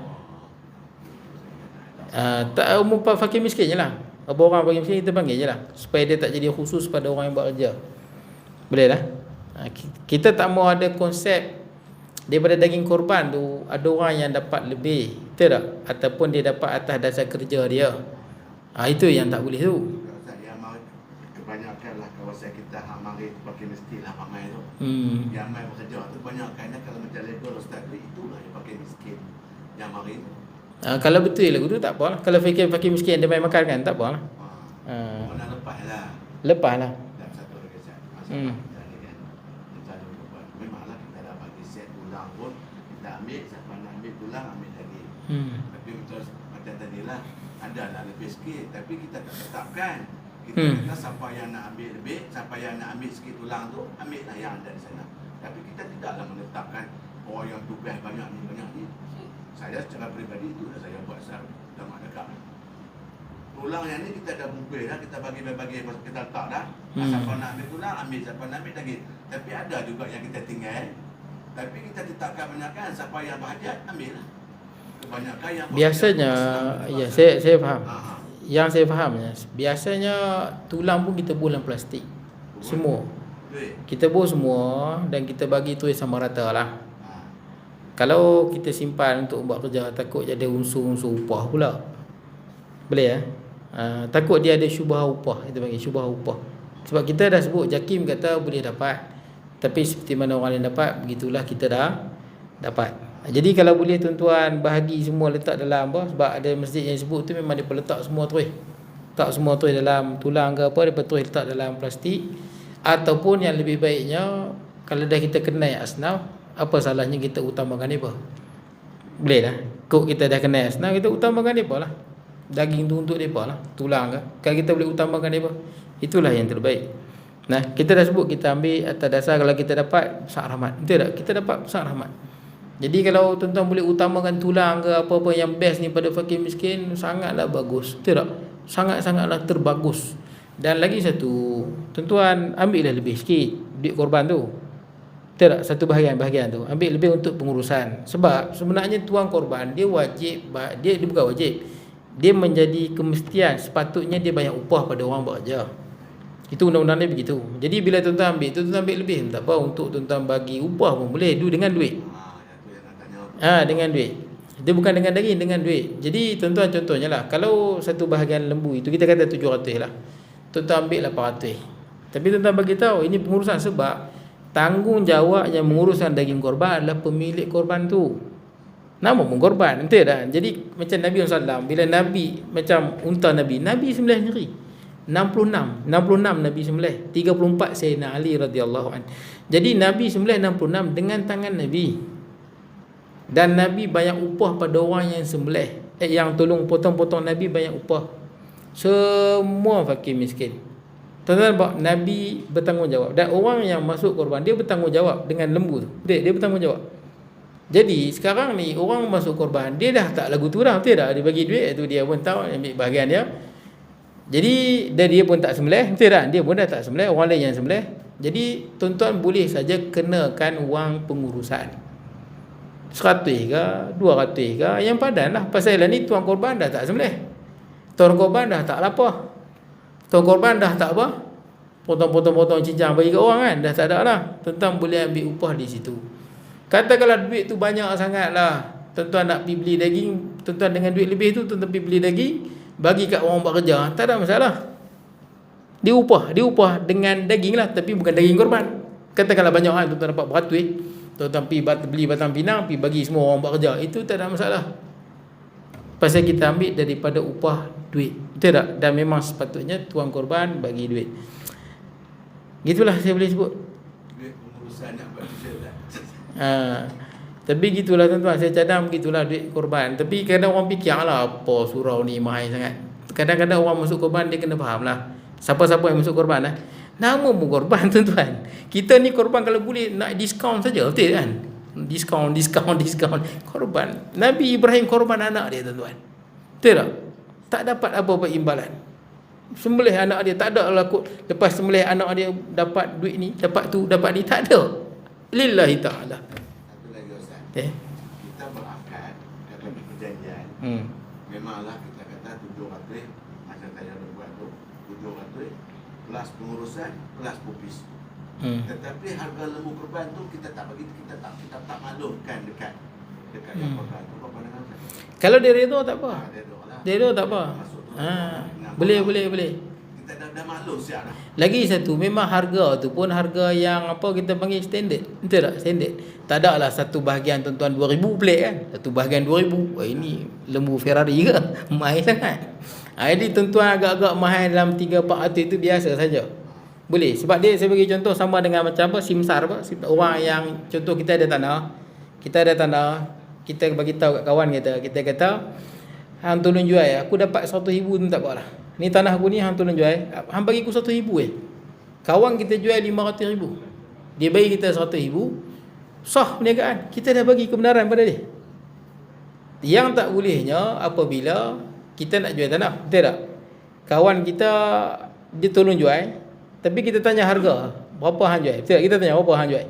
Tak umum fakir miskin je lah. Apa orang fakir miskin kita panggil je lah. Supaya dia tak jadi khusus pada orang yang buat kerja. Boleh lah. Kita tak mau ada konsep daripada daging korban tu ada orang yang dapat lebih, betul tak? Ataupun dia dapat atas dasar kerja dia. Itu yang tak boleh tu. Kebanyakan lah kawasan kita mari tu pakai miskin lah ramai tu. Yang mai bekerja tu kebanyakan kalau macam labor ustaz tu itulah yang pakai miskin yang mari tu. Kalau betul lagu tu tak apa lah. Kalau fakir miskin dia main makan kan tak apa lah. Mana lepas lah. Lepas lah. Dan satu lagi saya. Memanglah kita dah bagi set tulang pun kita ambil, siapa nak ambil tulang ambil lagi. Tapi macam tadi lah ada lah lebih sikit tapi kita tak tetapkan. Kita kata siapa yang nak ambil lebih, siapa yang nak ambil sikit tulang tu ambil lah yang ada di sana. Tapi kita tidaklah menetapkan yang tugas banyak ni. Saya secara peribadi itu dah saya buat dalam dekat. Tulang yang ni kita dah bubur dah, kita bagi kita letak dah. Siapa nak ambil tulang ambil, siapa nak ambil lagi. Tapi ada juga yang kita tinggal. Tapi kita tetapkan banyakkan siapa yang berhajat ambil lah. Kebanyakan yang biasanya ya saya faham. Yang saya fahamnya biasanya tulang pun kita buang dalam plastik. Semua. Kita buang semua dan kita bagi tulis sama rata lah. Kalau kita simpan untuk buat kerja takut ada unsur-unsur upah pula. Boleh takut dia ada syubhah upah. Kita panggil syubhah upah. Sebab kita dah sebut JAKIM kata boleh dapat. Tapi seperti mana orang lain dapat, begitulah kita dah dapat. Jadi kalau boleh tuan-tuan bahagi semua letak dalam apa, sebab ada masjid yang sebut tu memang dia letak semua terus. Letak semua terus dalam tulang ke apa, dia terus letak dalam plastik. Ataupun yang lebih baiknya kalau dah kita kenal asnaf, apa salahnya kita utamakan depa? Boleh lah. Kok kita dah kenal asnaf, kita utamakan depa lah. Daging tu untuk depa lah, tulang ke. Kalau kita boleh utamakan depa, itulah yang terbaik. Kita dah sebut kita ambil atas dasar kalau kita dapat besar rahmat. Betul tak? Kita dapat besar rahmat. Jadi kalau tuan-tuan boleh utamakan tulang ke apa-apa yang best ni pada fakir miskin, sangatlah bagus. Betul tak? Sangat-sangatlah terbagus. Dan lagi satu, tuan-tuan ambillah lebih sikit duit korban tu. Betul tak? Satu bahagian tu ambil lebih untuk pengurusan. Sebab sebenarnya tuan korban dia wajib, dia bukan wajib, dia menjadi kemestian, sepatutnya dia banyak upah pada orang bekerja. Itu undang-undang dia begitu. Jadi bila tuan-tuan ambil, tuan-tuan ambil lebih, tak apa, untuk tuan-tuan bagi upah pun boleh, dengan duit. Dengan duit. Dia bukan dengan daging, dengan duit. Jadi tuan-tuan contohnya lah, kalau satu bahagian lembu itu kita kata 700 lah, tuan-tuan ambil 800. Tapi tuan-tuan bagi tahu ini pengurusan, sebab tanggungjawab yang menguruskan daging korban adalah pemilik korban tu. Nama pun korban, betul tak? Jadi macam Nabi SAW, bila Nabi macam unta Nabi sembelih sendiri. 66 Nabi sembelih, 34 Sayyidina Ali radhiyallahu anhu. Jadi Nabi sembelih 66 dengan tangan Nabi. Dan Nabi banyak upah pada orang yang sembelih, yang tolong potong-potong Nabi banyak upah. Semua fakir miskin. Tuan-tuan nampak, Nabi bertanggungjawab. Dan orang yang masuk korban, dia bertanggungjawab dengan lembu tu. Dia bertanggungjawab. Jadi sekarang ni orang masuk korban, dia dah tak lagu tu dah, betul tak? Dia bagi duit, tu dia pun tahu ambil bahagian dia. Jadi dia pun tak sembelih, betul tak? Dia pun dah tak sembelih, orang lain yang sembelih. Jadi tuan-tuan boleh saja kenakan wang pengurusan. 100 ke, 200 ke, yang padan lah. Pasal lah ni tuan korban dah tak sembelih. Tuan korban dah tak lapar. Tuan korban dah tak apa, potong-potong cincang bagi ke orang kan, dah tak ada lah. Tuan-tuan boleh ambil upah di situ. Katakanlah duit tu banyak sangat lah, tuan-tuan nak pergi beli daging, tuan-tuan dengan duit lebih tu tuan-tuan pergi beli daging, bagi kat orang buat kerja, tak ada masalah. Dia upah dengan daging lah, tapi bukan daging korban. Katakanlah banyak kan, tuan-tuan dapat beratus, tuan-tuan pergi beli batang pinang, pergi bagi semua orang buat kerja, itu tak ada masalah. Pasal kita ambil daripada upah duit, betul tak? Dan memang sepatutnya tuan korban bagi duit. Gitulah saya boleh sebut. Duit pengurusan nak buat tu Tapi gitulah tuan-tuan, saya cadang begitulah duit korban. Tapi kadang orang fikir lah, apa surau ni mahal sangat. Kadang-kadang orang masuk korban, dia kena faham lah, siapa-siapa yang masuk korban lah, nama pun korban tuan-tuan. Kita ni korban kalau boleh nak diskaun saja, betul kan? Diskaun korban. Nabi Ibrahim korban anak dia tuan-tuan, betul tak? Tak dapat apa-apa imbalan, sembelih anak dia, tak ada lah lepas sembelih anak dia dapat duit ni, dapat tu, dapat ni, tak ada. Lillahi ta'ala. Satu lagi Ustaz, Kita berakad dalam perjanjian, memanglah kita kata 700, macam saya ada buat tu 700 plus pengurusan plus pupis. Tetapi harga lembu korban tu kita tak bagi, kita tak maklumkan dekat yang korban tu. Apa pandangan Ustaz? Kalau dia redha tak apa. Dia redha tak apa. Boleh. Kita dah maklum siap dah. Lagi satu, memang harga tu pun harga yang apa kita panggil standard, betul tak? Standard. Tak ada lah satu bahagian tuan-tuan 2000 pelik kan, satu bahagian 2000. Wah, ini lembu Ferrari ke? Mahal sangat. Jadi tuan-tuan agak-agak mahal dalam 3-400 itu biasa saja. Boleh. Sebab dia, saya bagi contoh sama dengan macam apa, simsar apa, orang yang contoh kita ada tanah, kita bagi tahu kat kawan kita kata, hang tolong jual, aku dapat 100,000 tu tak apalah. Ni tanah aku ni hang tolong jual, hang bagi aku 100,000 Kawan kita jual 500,000. Dia bagi kita 100,000. Sah perniagaan. Kita dah bagi kebenaran pada dia. Yang tak bolehnya apabila kita nak jual tanah, betul tak? Kawan kita dia tolong jual, tapi kita tanya harga, berapa hang jual? Betul tak? Kita tanya berapa hang jual.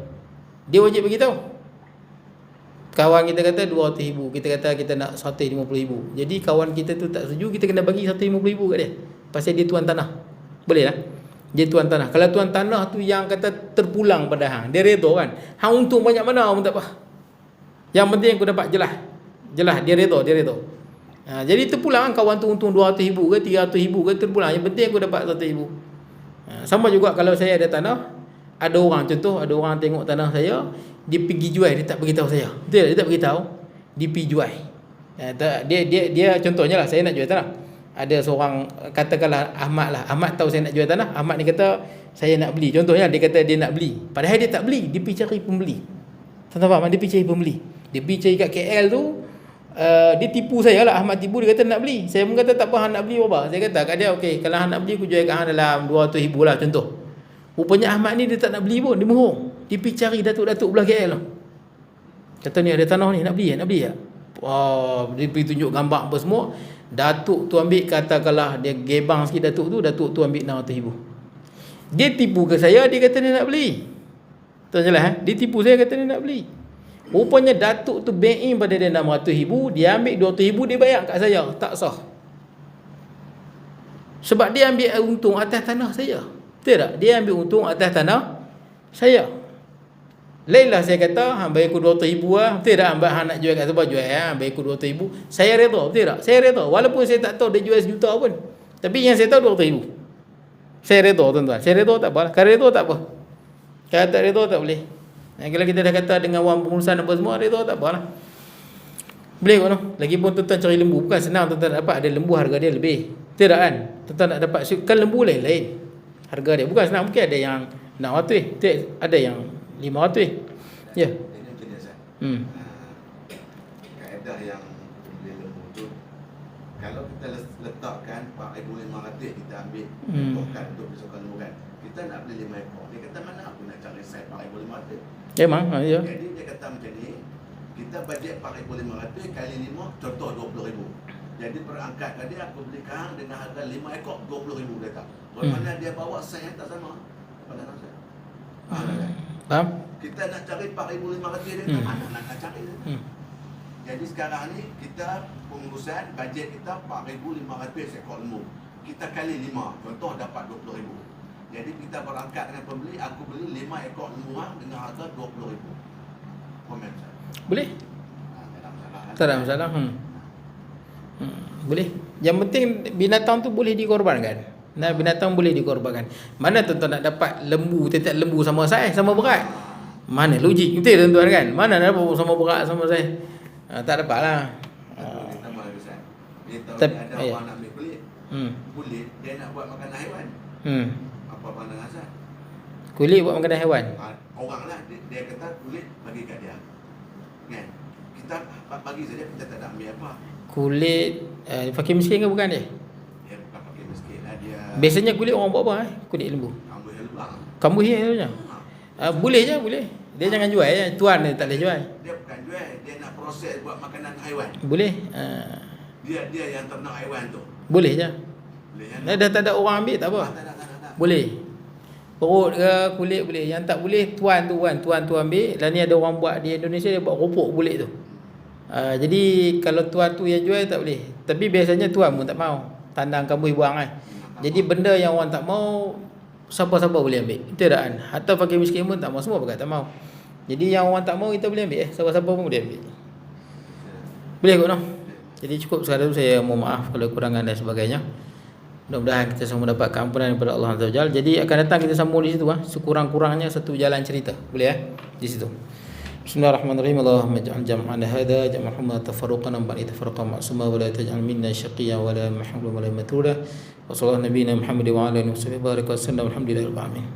Dia wajib bagi tahu. Kawan kita kata 200,000, kita kata kita nak 150,000. Jadi kawan kita tu tak setuju, kita kena bagi 150,000 kat dia. Pasal dia tuan tanah. Boleh lah. Dia tuan tanah. Kalau tuan tanah tu yang kata terpulang pada hang, dia redha kan. Hang untung banyak mana pun tak apa. Yang penting aku dapat jelas, dia redha. Jadi terpulang kan, kawan tu untung 200,000 ke 300,000 ke, terpulang. Yang penting aku dapat 100,000. Sama juga kalau saya ada tanah, ada orang tengok tanah saya, dia pergi jual, dia tak beritahu saya. Betul tak? Dia tak beritahu, dia pergi jual. Dia contohnya lah, saya nak jual tanah. Ada seorang, katakanlah Ahmad lah, Ahmad tahu saya nak jual tanah. Ahmad ni kata saya nak beli, contohnya dia kata dia nak beli, padahal dia tak beli, dia pergi cari pembeli. Tuan-tuan faham? Dia pergi cari pembeli, dia pergi cari kat KL tu. Dia tipu saya lah, Ahmad tipu, dia kata nak beli. Saya pun kata tak apa, hang nak beli berapa? Saya kata kat dia, okey, kalau hang nak beli aku jual kat hang dalam 200,000 lah contoh. Rupanya Ahmad ni dia tak nak beli pun, dia bohong. Dia pergi cari datuk-datuk belah KL lah. Kata ni ada tanah ni, nak beli tak? Dia pergi tunjuk gambar apa semua. Datuk tu ambil, katakanlah dia gebang sikit datuk tu ambil 600,000. Dia tipu ke saya, dia kata dia nak beli. Tuan jelas dia tipu saya, kata dia nak beli. Rupanya datuk tu bank in pada dia 600,000, dia ambil 200,000, dia bayar kat saya. Tak sah. Sebab dia ambil untung atas tanah saya. Betul tak? Dia ambil untung atas tanah saya. Lainlah saya kata, hang bayar aku 200,000 lah. Betul tak? Hang nak jual kat siapa, jual bayar aku 200,000. Saya redha, betul tak? Saya redha. Walaupun saya tak tahu dia jual 1 juta pun. Tapi yang saya tahu 200,000. Saya redha tuan-tuan. Saya redha tak apa. Kalau redha tak apa. Kalau tak redha tak boleh. Kalau kita dah kata dengan wang pengurusan apa semua, redha tak apalah. Boleh kot no? Lagipun tuan-tuan cari lembu, bukan senang tuan-tuan dapat. Ada lembu harga dia lebih. Betul tak kan? Tuan-tuan nak dapat, kan lembu lain-lain harga dia. Bukan senang. Mungkin ada yang 600, ada yang 500. Ya. Ini macam ni Ustaz. Kaedah yang beli lembu tu, kalau kita letak letakkan 4,500 kita ambil tokan untuk besarkan lembu kan. Kita nak beli 5 ekor. Dia kata mana aku nak cari saiz 4,500. Memang ya. Jadi dia kata macam ni, kita bajet 4,500 kali 5 contoh 20,000. Jadi perangkat tadi aku beli kahang dengan harga 5 ekor 20,000 dia kata. Mana dia bawa saiz yang tak sama. Pada rasa. Faham? Kita nak cari 4,500 dia kata mana nak cari. Jadi sekarang ni kita pengurusan bajet kita 4,500 ekor lembu. Kita kali 5, contoh dapat 20,000. Jadi kita berangkat dengan pembeli, aku beli 5 ekor lembu dengan harga 20,000. Komen saya. Boleh? Tak ada masalah. Tak ada masalah. Boleh. Yang penting binatang tu boleh dikorbankan. Nah, binatang boleh dikorbankan. Mana tuan-tuan nak dapat lembu, tiap lembu sama saiz, sama berat? Mana logik betul tuan-tuan kan? Mana nak dapat sama berat, sama saiz? Tak dapat lah. Tapi ada orang nak ambil kulit. Kulit dia nak buat makanan haiwan. Apa pandangan Azhar? Kulit buat makanan haiwan. Orang lah dia kata kulit bagi kat dia. Kan? Kita bagi saja, kita tak nak ambil apa. Kulit fakir miskin ke bukan dia? Dia bukan fakir miskin lah dia. Biasanya kulit orang buat apa kulit lembu? Kambuh helbang. Kambuh hiasnya. Boleh je, boleh. Dia jangan jual je. Tuan dia tak boleh jual. Dia bukan jual, dia nak proses buat makanan haiwan. Boleh. Dia yang ternak haiwan tu. Boleh je. Boleh kan? Dah tak ada orang ambil tak apa. Tak. Boleh. Perut ke kulit boleh. Yang tak boleh tuan tu kan. Tuan tu ambil. Dan ni ada orang buat di Indonesia, dia buat ropok kulit tu. Jadi kalau tuan tu yang jual tak boleh. Tapi biasanya tuan pun tak mau. Tandang kambuh buang kan. Jadi benda yang orang tak mau, siapa-siapa boleh ambil. Itu adaan. Hatta fakir miskin pun tak mau, semua pakai tak mau. Jadi yang orang tak mau kita boleh ambil. Siapa-siapa pun boleh ambil. Boleh kot no? Jadi cukup sekadar saya mohon maaf kalau kurangan dan sebagainya. Mudah-mudahan kita semua dapat keampunan daripada Allah Azza wa Jalla. Jadi akan datang kita sambung di situ sekurang-kurangnya satu jalan cerita. Boleh di situ. Bismillahirrahmanirrahim. Allahumma ij'al jam'ana hadha jam'an tafarruqana ba'da tafarruqa ma'suma wa la taj'al minna shaqiyyan wa la mahmulan wa la matruda. Wa sallallahu nabiyina Muhammad wa ala alihi wa sahbihi baraka wa sallam. Alhamdulillahirabbil alamin.